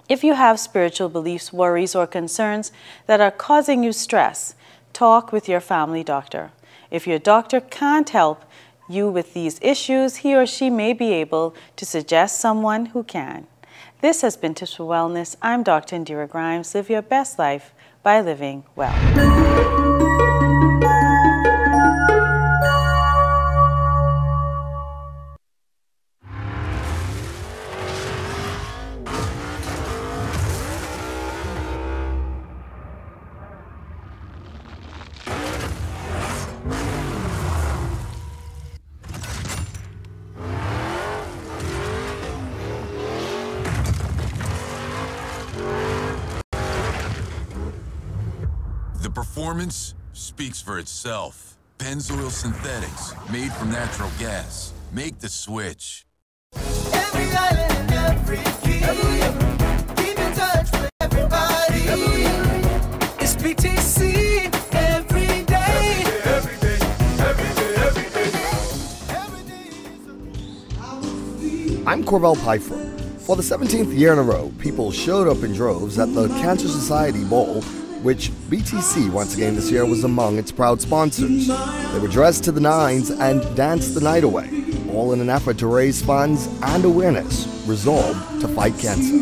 If you have spiritual beliefs, worries, or concerns that are causing you stress, talk with your family doctor. If your doctor can't help you with these issues, he or she may be able to suggest someone who can. This has been Tips for Wellness. I'm Dr. Indira Grimes. Live your best life by living well. The performance speaks for itself. Pennzoil Synthetics, made from natural gas. Make the switch. Every island and every key. Keep in touch with everybody. It's BTC every day. Every day, every day, every day. I'm Corvell Pfeiffer. For the 17th year in a row, people showed up in droves at the Cancer Society Ball, which BTC once again this year was among its proud sponsors. They were dressed to the nines and danced the night away, all in an effort to raise funds and awareness, resolved to fight cancer.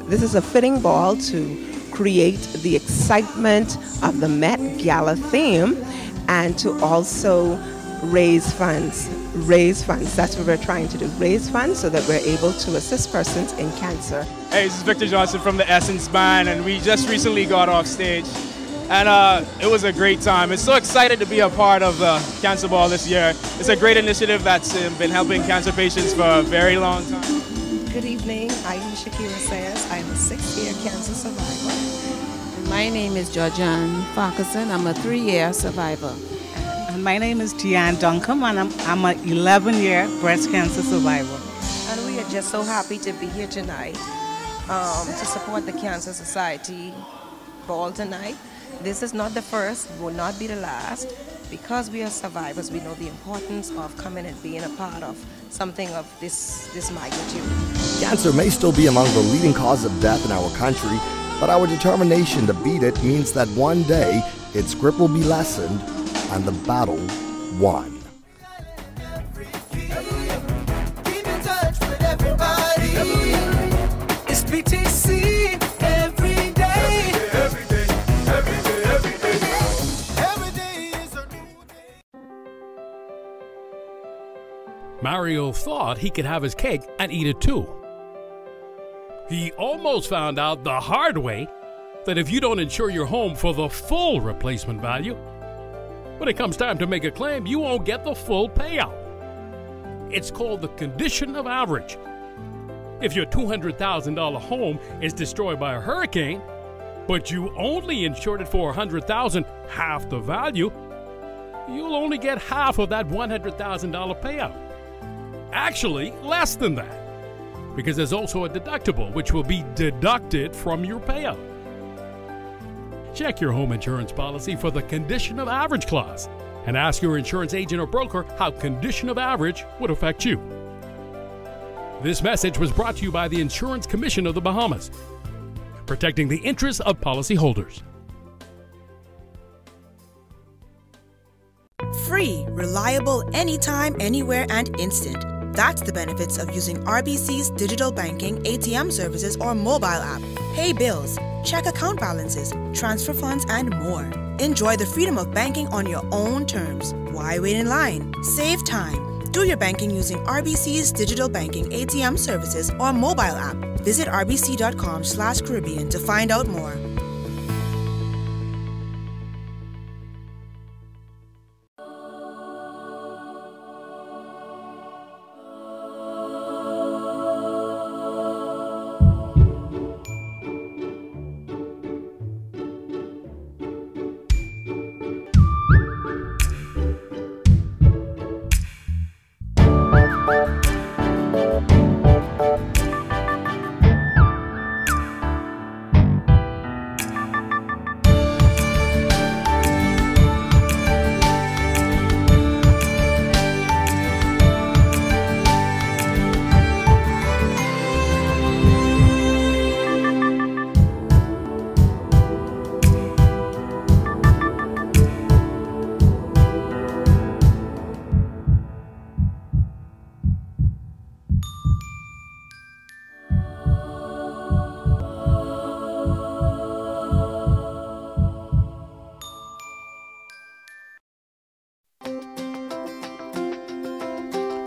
This is a fitting ball to create the excitement of the Met Gala theme and to also raise funds. That's what we're trying to do, raise funds so that we're able to assist persons in cancer. Hey, this is Victor Johnson from the Essence Band, and we just recently got off stage, and it was a great time. It's so excited to be a part of the Cancer Ball this year. It's a great initiative that's been helping cancer patients for a very long time. Good evening, I'm Shakira Sayers. I'm a 6-year cancer survivor. My name is Georgianne Farquharson. I'm a 3-year survivor. My name is Tian Duncombe, and I'm an 11-year breast cancer survivor. And we are just so happy to be here tonight to support the Cancer Society Ball tonight. This is not the first, will not be the last. Because we are survivors, we know the importance of coming and being a part of something of this magnitude. Cancer may still be among the leading cause of death in our country, but our determination to beat it means that one day its grip will be lessened and the battle won. Keep in touch with everybody. It's BTC every day. Every day, every day, every day. Every day is a new day. Mario thought he could have his cake and eat it too. He almost found out the hard way that if you don't insure your home for the full replacement value, when it comes time to make a claim, you won't get the full payout. It's called the condition of average. If your $200,000 home is destroyed by a hurricane, but you only insured it for $100,000, half the value, you'll only get half of that $100,000 payout. Actually, less than that, because there's also a deductible which will be deducted from your payout. Check your home insurance policy for the condition of average clause and ask your insurance agent or broker how condition of average would affect you. This message was brought to you by the Insurance Commission of the Bahamas, protecting the interests of policyholders. Free, reliable, anytime, anywhere, and instant. That's the benefits of using RBC's digital banking, ATM services, or mobile app. Pay bills, check account balances, transfer funds, and more. Enjoy the freedom of banking on your own terms. Why wait in line? Save time. Do your banking using RBC's digital banking, ATM services, or mobile app. Visit rbc.com/Caribbean to find out more.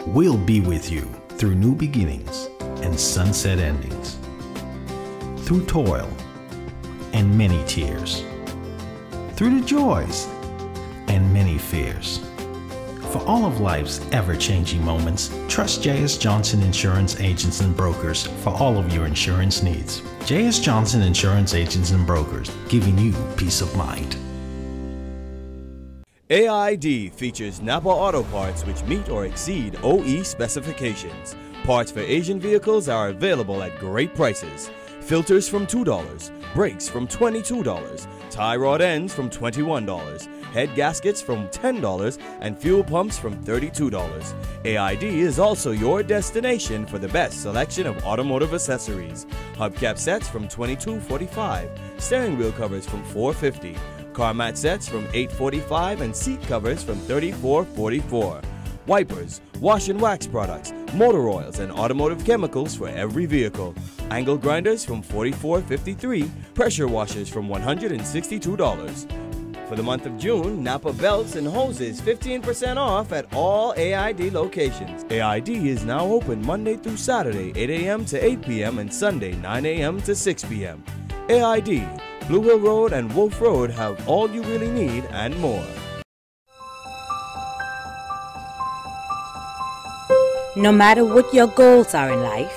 We'll be with you through new beginnings and sunset endings, through toil and many tears, through the joys and many fears. For all of life's ever-changing moments, trust J.S. Johnson Insurance Agents and Brokers for all of your insurance needs. J.S. Johnson Insurance Agents and Brokers, giving you peace of mind. AID features Napa Auto Parts which meet or exceed OE specifications. Parts for Asian vehicles are available at great prices. Filters from $2, brakes from $22, tie rod ends from $21, head gaskets from $10, and fuel pumps from $32. AID is also your destination for the best selection of automotive accessories. Hubcap sets from $22.45, steering wheel covers from $4.50. Car mat sets from $8.45 and seat covers from $34.44. Wipers, wash and wax products, motor oils, and automotive chemicals for every vehicle. Angle grinders from $44.53, pressure washers from $162. For the month of June, Napa belts and hoses 15% off at all AID locations. AID is now open Monday through Saturday 8 a.m. to 8 p.m. and Sunday 9 a.m. to 6 p.m. AID, Blue Hill Road and Wolf Road have all you really need and more. No matter what your goals are in life,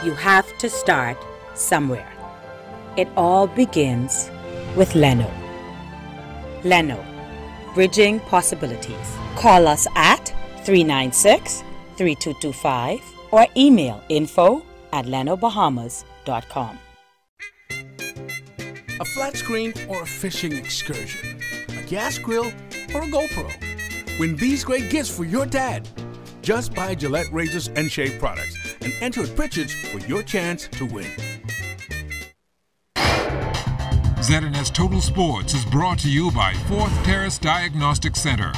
you have to start somewhere. It all begins with Leno. Leno, bridging possibilities. Call us at 396-3225 or email info@lenobahamas.com. A flat screen or a fishing excursion, a gas grill or a GoPro. Win these great gifts for your dad. Just buy Gillette razors and shave products and enter at Pritchard's for your chance to win. ZNS Total Sports is brought to you by Fourth Terrace Diagnostic Center.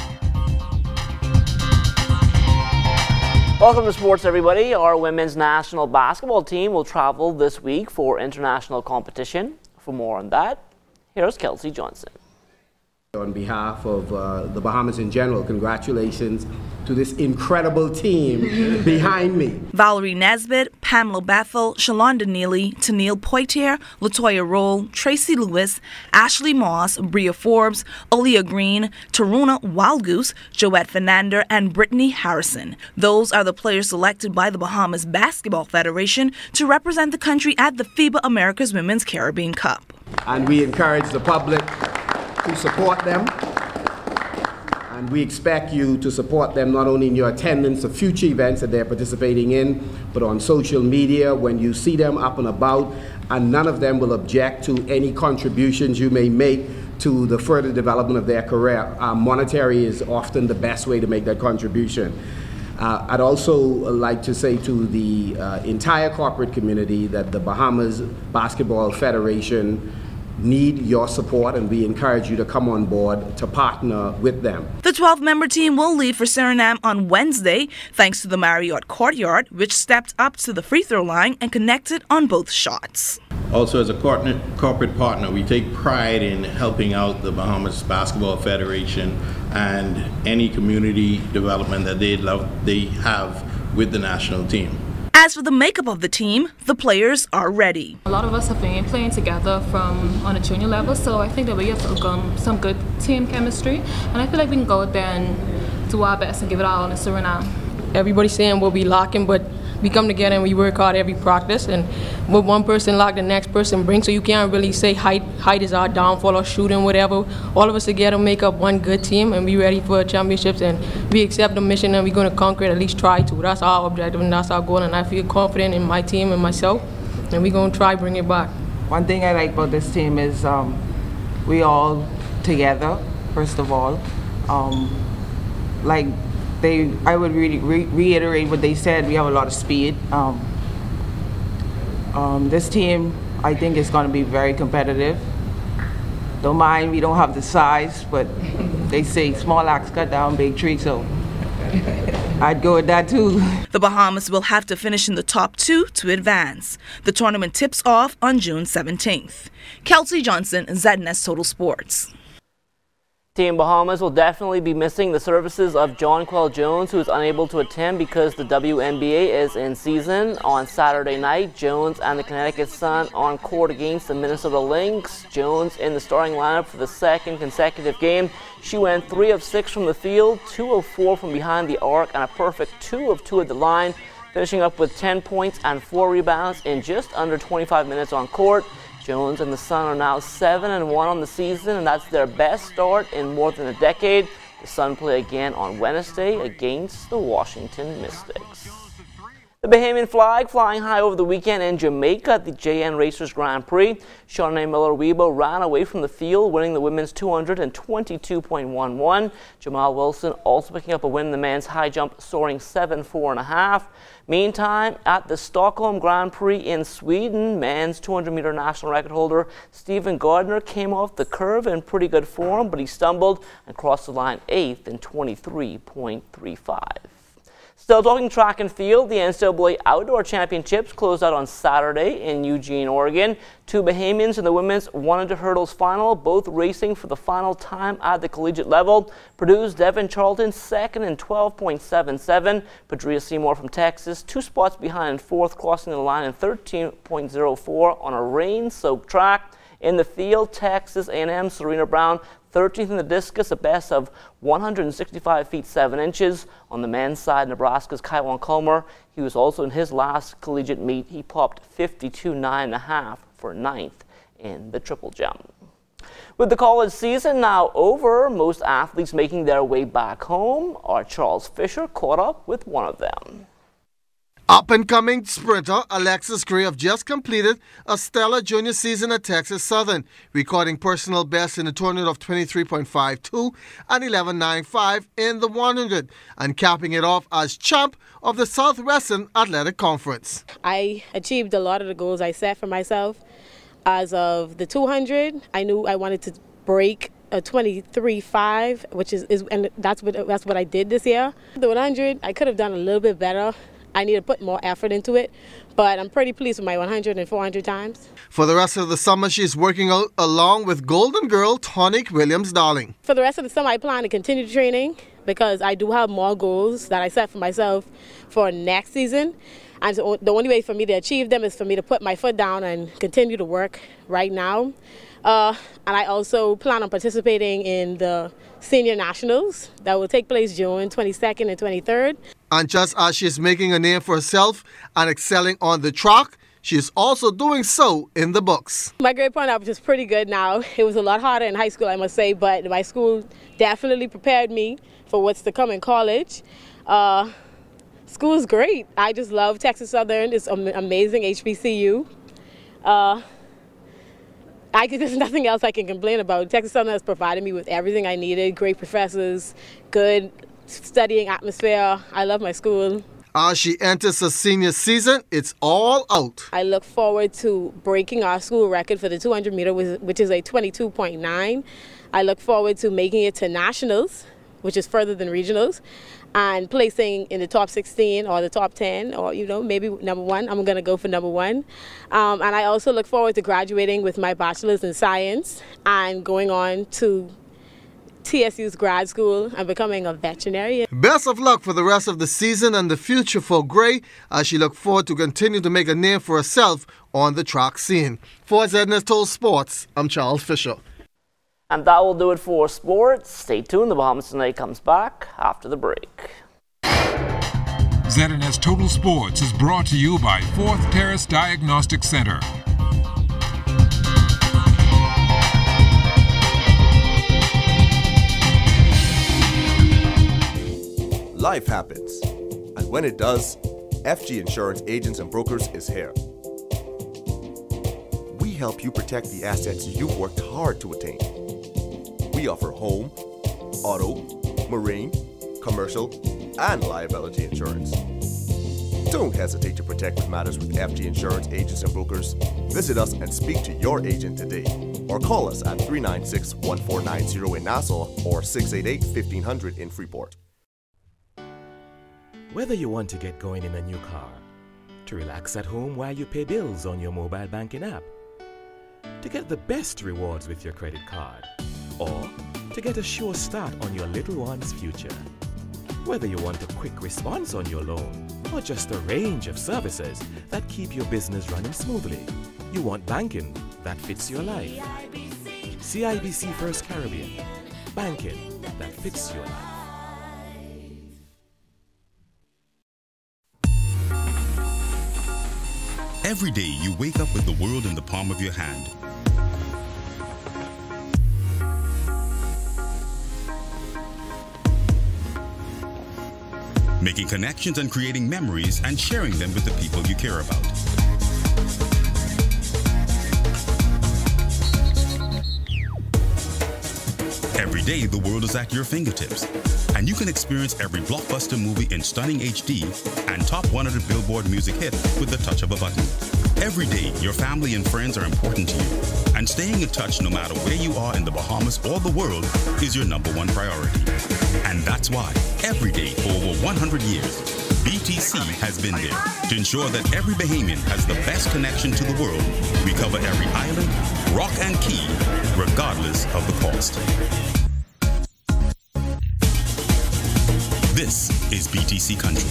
Welcome to sports, everybody. Our women's national basketball team will travel this week for international competition. For more on that, here's Kelsey Johnson. On behalf of the Bahamas in general, congratulations to this incredible team behind me. Valerie Nesbitt, Pamela Bethel, Shalonda Neely, Tennille Poitier, Latoya Roll, Tracy Lewis, Ashley Moss, Bria Forbes, Aaliyah Green, Taruna Wildgoose, Joette Fernandez, and Brittany Harrison. Those are the players selected by the Bahamas Basketball Federation to represent the country at the FIBA America's Women's Caribbean Cup. And we encourage the public to support them, and we expect you to support them not only in your attendance of future events that they're participating in, but on social media when you see them up and about, and none of them will object to any contributions you may make to the further development of their career. Monetary is often the best way to make that contribution. I'd also like to say to the entire corporate community that the Bahamas Basketball Federation need your support, and we encourage you to come on board to partner with them. The 12-member team will leave for Suriname on Wednesday, thanks to the Marriott Courtyard, which stepped up to the free throw line and connected on both shots. Also, as a corporate partner, we take pride in helping out the Bahamas Basketball Federation and any community development that they have with the national team. As for the makeup of the team, the players are ready. A lot of us have been playing together from on a junior level, so I think that we have some good team chemistry, and I feel like we can go out there and do our best and give it all in Suriname. Everybody's saying we'll be locking, but we come together and we work hard every practice, and what one person lock, the next person brings, so you can't really say height is our downfall or shooting, whatever. All of us together make up one good team, and we ready for championships, and we accept the mission, and we're going to conquer it, at least try to. That's our objective and that's our goal, and I feel confident in my team and myself, and we're going to try bring it back. One thing I like about this team is we all together, first of all. I would really reiterate what they said. We have a lot of speed. This team, I think, is going to be very competitive. Don't mind, we don't have the size, but they say small axe cut down big tree, so I'd go with that too. The Bahamas will have to finish in the top 2 to advance. The tournament tips off on June 17th. Kelsey Johnson, ZNS Total Sports. Team Bahamas will definitely be missing the services of Jonquel Jones, who is unable to attend because the WNBA is in season. On Saturday night, Jones and the Connecticut Sun on court against the Minnesota Lynx. Jones in the starting lineup for the second consecutive game. She went 3 of 6 from the field, 2 of 4 from behind the arc, and a perfect 2 of 2 at the line, finishing up with 10 points and 4 rebounds in just under 25 minutes on court. Jones and the Sun are now 7-1 on the season, and that's their best start in more than a decade. The Sun play again on Wednesday against the Washington Mystics. The Bahamian flag flying high over the weekend in Jamaica at the JN Racers Grand Prix. Shawnee Miller-Weibo ran away from the field, winning the women's 222.11. Jamal Wilson also picking up a win in the men's high jump, soaring 7.4.5. Meantime, at the Stockholm Grand Prix in Sweden, men's 200-meter national record holder Stephen Gardner came off the curve in pretty good form, but he stumbled and crossed the line 8th in 23.35. Still talking track and field, the NCAA Outdoor Championships closed out on Saturday in Eugene, Oregon. 2 Bahamians in the women's 100 hurdles final, both racing for the final time at the collegiate level. Purdue's Devin Charlton second in 12.77. Padria Seymour from Texas 2 spots behind in 4th, crossing the line in 13.04 on a rain-soaked track. In the field, Texas A&M Serena Brown 13th in the discus, a best of 165 feet 7 inches. On the men's side, Nebraska's Kaiwan Culmer, he was also in his last collegiate meet. He popped 52.9.5 for 9th in the triple jump. With the college season now over, most athletes making their way back home. Our Charles Fisher caught up with one of them. Up-and-coming sprinter Alexis Grave just completed a stellar junior season at Texas Southern, recording personal best in the tournament of 23.52 and 11.95 in the 100, and capping it off as champ of the Southwestern Athletic Conference. I achieved a lot of the goals I set for myself. As of the 200, I knew I wanted to break a 23.5, which and that's what I did this year. The 100, I could have done a little bit better. I need to put more effort into it, but I'm pretty pleased with my 100 and 400 times. For the rest of the summer, she's working out along with Golden Girl Tonique Williams-Darling. For the rest of the summer, I plan to continue training because I do have more goals that I set for myself for next season. And so the only way for me to achieve them is for me to put my foot down and continue to work right now. And I also plan on participating in the Senior Nationals that will take place June 22nd and 23rd. And just as she's making a name for herself and excelling on the track, she's also doing so in the books. My grade point average is pretty good now. It was a lot harder in high school, I must say, but my school definitely prepared me for what's to come in college. School's great. I just love Texas Southern. It's an amazing HBCU. There's nothing else I can complain about. Texas Southern has provided me with everything I needed. Great professors, good studying atmosphere. I love my school. As she enters her senior season, it's all out. I look forward to breaking our school record for the 200 meter, which is a 22.9. I look forward to making it to nationals, which is further than regionals, and placing in the top 16 or the top 10 or, maybe number 1. I'm going to go for number 1. And I also look forward to graduating with my bachelor's in science and going on to TSU's grad school and becoming a veterinarian. Best of luck for the rest of the season and the future for Gray as she looks forward to continue to make a name for herself on the track scene. For ZNS Total Sports, I'm Charles Fisher. And that will do it for sports. Stay tuned. The Bahamas Tonight comes back after the break. ZNS Total Sports is brought to you by Fourth Terrace Diagnostic Center. Life happens, and when it does, FG Insurance Agents and Brokers is here. We help you protect the assets you've worked hard to attain. We offer home, auto, marine, commercial, and liability insurance. Don't hesitate to protect what matters with FG Insurance Agents and Brokers. Visit us and speak to your agent today, or call us at 396-1490 in Nassau or 688-1500 in Freeport. Whether you want to get going in a new car, to relax at home while you pay bills on your mobile banking app, to get the best rewards with your credit card, or to get a sure start on your little one's future. Whether you want a quick response on your loan, or just a range of services that keep your business running smoothly, you want banking that fits your life. CIBC First Caribbean, banking that fits your life. Every day you wake up with the world in the palm of your hand. Making connections and creating memories and sharing them with the people you care about. Every day the world is at your fingertips, and you can experience every blockbuster movie in stunning HD and top 100 Billboard music hit with the touch of a button. Every day, your family and friends are important to you, and staying in touch no matter where you are in the Bahamas or the world is your #1 priority. And that's why, every day for over 100 years, BTC has been there to ensure that every Bahamian has the best connection to the world. We cover every island, rock and key, regardless of the cost. This is BTC Country.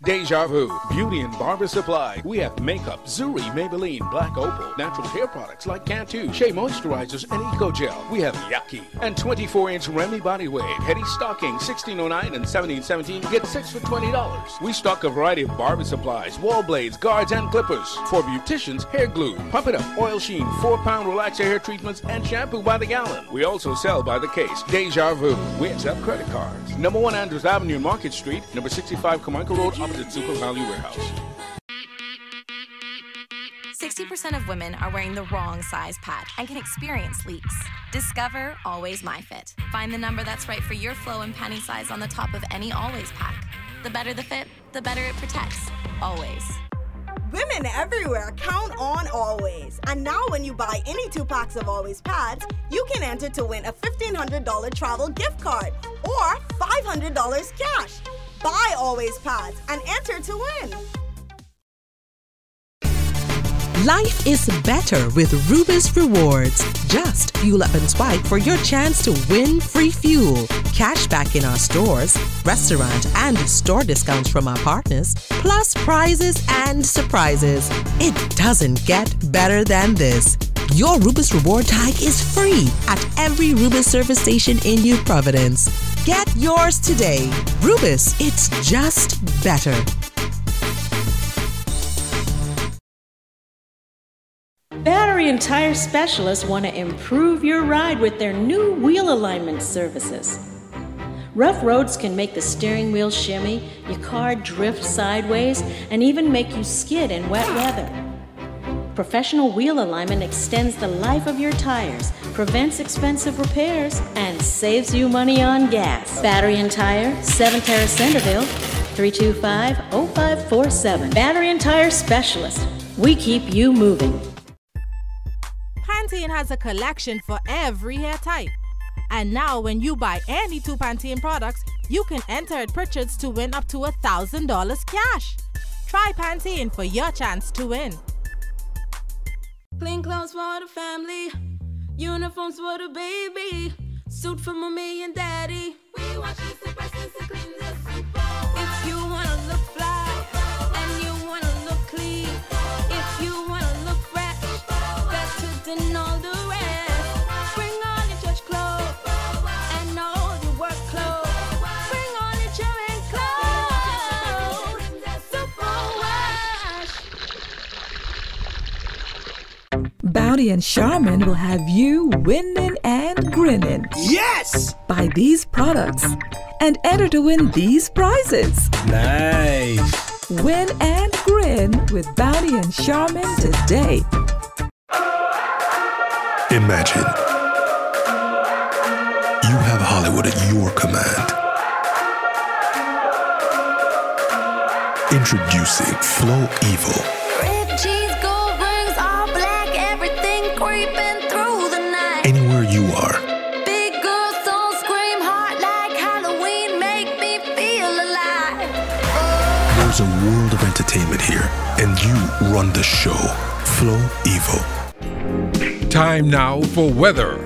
Deja Vu, Beauty and Barber Supply. We have makeup, Zuri, Maybelline, Black Opal, natural hair products like Cantu, Shea Moisturizers, and Eco Gel. We have Yucky and 24-inch Remy Body Wave, Hetty Stocking, 1609 and 1717. Get 6 for $20. We stock a variety of barber supplies, wall blades, guards, and clippers. For beauticians, hair glue, Pump It Up, Oil Sheen, 4-pound relaxer hair treatments, and shampoo by the gallon. We also sell by the case. Deja Vu. We accept credit cards. #1 Andrews Avenue, Market Street. Number 65 Carmichael Road, opposite Super Value Warehouse. 60% of women are wearing the wrong size pad and can experience leaks. Discover Always MyFit. Find the number that's right for your flow and panty size on the top of any Always pack. The better the fit, the better it protects. Always. Women everywhere count on Always. And now when you buy any 2 packs of Always pads, you can enter to win a $1,500 travel gift card or $500 cash. Buy Always pads and enter to win. Life is better with Rubis Rewards. Just fuel up and swipe for your chance to win free fuel, cash back in our stores, restaurant and store discounts from our partners, plus prizes and surprises. It doesn't get better than this. Your Rubis Reward tag is free at every Rubis service station in New Providence. Get yours today. Rubis, it's just better. Battery and tire specialists want to improve your ride with their new wheel alignment services. Rough roads can make the steering wheel shimmy, your car drift sideways, and even make you skid in wet weather. Professional wheel alignment extends the life of your tires, prevents expensive repairs, and saves you money on gas. Battery and Tire, 7 Terrace Centerville, 325-0547. Battery and Tire Specialist. We keep you moving. Pantene has a collection for every hair type. And now when you buy any 2 Pantene products, you can enter at Pritchard's to win up to $1,000 cash. Try Pantene for your chance to win. Clean clothes for the family, uniforms for the baby, suit for mommy and daddy. We wash the super clean the super. If you wanna look fly and you wanna look clean, if you wanna look fresh, better than all the rest. Bring on your church clothes and all your work clothes. Bring on your children clothes. Super wash. Bounty and Charmin will have you winning and grinning. Yes! Buy these products and enter to win these prizes. Nice! Win and grin with Bounty and Charmin today. Imagine you have Hollywood at your command. Introducing Flow Evo. Anywhere you are. Big girls don't scream hot like Halloween, make me feel alive. There's a world of entertainment here, and you run the show. Flow Evo. Time now for weather.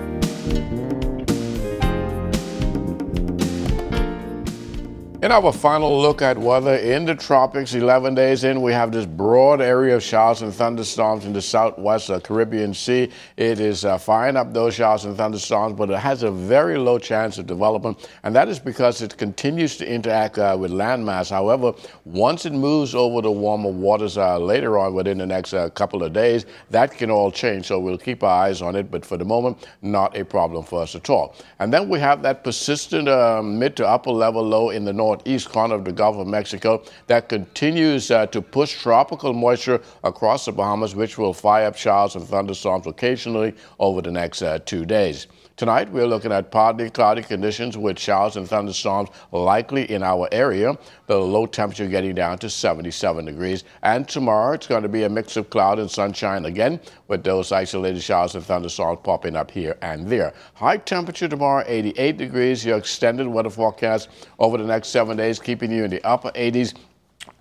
In our final look at weather in the tropics, 11 days in, we have this broad area of showers and thunderstorms in the southwest Caribbean Sea. It is fine up those showers and thunderstorms, but it has a very low chance of development, and that is because it continues to interact with landmass. However, once it moves over the warmer waters later on within the next couple of days, that can all change, so we'll keep our eyes on it, but for the moment, not a problem for us at all. And then we have that persistent mid to upper level low in the northeast corner of the Gulf of Mexico that continues to push tropical moisture across the Bahamas, which will fire up showers and thunderstorms occasionally over the next 2 days. Tonight, we're looking at partly cloudy conditions with showers and thunderstorms likely in our area. The low temperature getting down to 77 degrees. And tomorrow, it's going to be a mix of cloud and sunshine again, with those isolated showers and thunderstorms popping up here and there. High temperature tomorrow, 88 degrees. Your extended weather forecast over the next 7 days, keeping you in the upper 80s.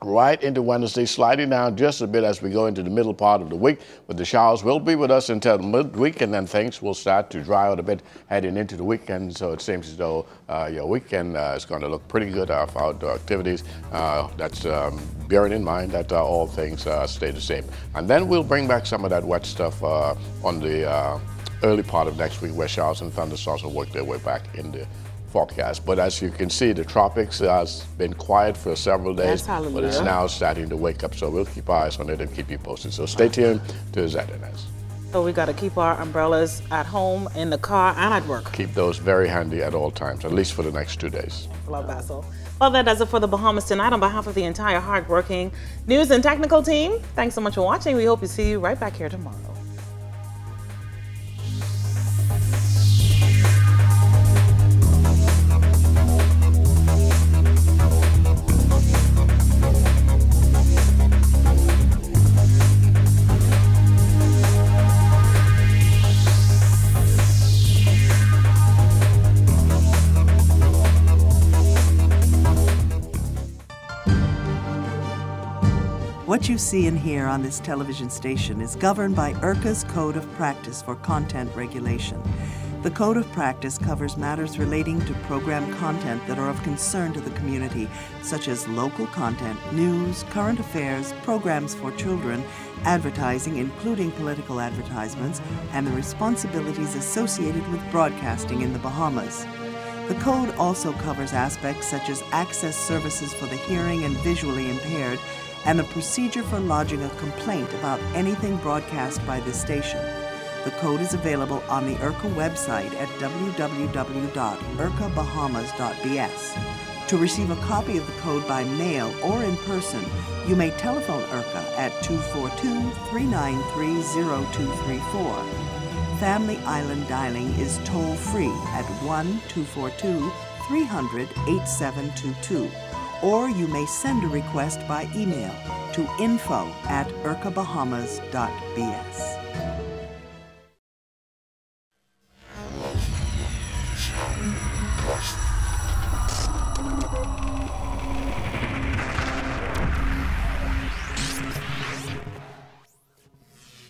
Right into Wednesday, sliding down just a bit as we go into the middle part of the week. But the showers will be with us until midweek, and then things will start to dry out a bit heading into the weekend. So it seems as though your weekend is going to look pretty good for outdoor activities. That's bearing in mind that all things stay the same. And then we'll bring back some of that wet stuff on the early part of next week, where showers and thunderstorms will work their way back in the forecast. But as you can see, the tropics has been quiet for several days, but it's now starting to wake up. So we'll keep our eyes on it and keep you posted. So stay tuned to ZNS. So we got to keep our umbrellas at home, in the car, and at work. Keep those very handy at all times, at least for the next 2 days. Love Basil. Well, that does it for the Bahamas tonight. On behalf of the entire hardworking news and technical team, thanks so much for watching. We hope to see you right back here tomorrow. What you see and hear on this television station is governed by IRCA's Code of Practice for Content Regulation. The Code of Practice covers matters relating to program content that are of concern to the community, such as local content, news, current affairs, programs for children, advertising, including political advertisements, and the responsibilities associated with broadcasting in the Bahamas. The Code also covers aspects such as access services for the hearing and visually impaired, and the procedure for lodging a complaint about anything broadcast by this station. The code is available on the IRCA website at www.ircabahamas.bs. To receive a copy of the code by mail or in person, you may telephone IRCA at 242-393-0234. Family Island dialing is toll-free at 1-242-300-8722. or you may send a request by email to info@irkabahamas.bs.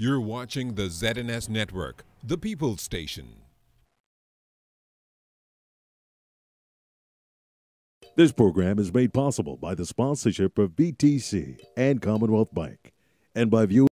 You're watching the ZNS Network, the People's Station. This program is made possible by the sponsorship of BTC and Commonwealth Bank, and by viewers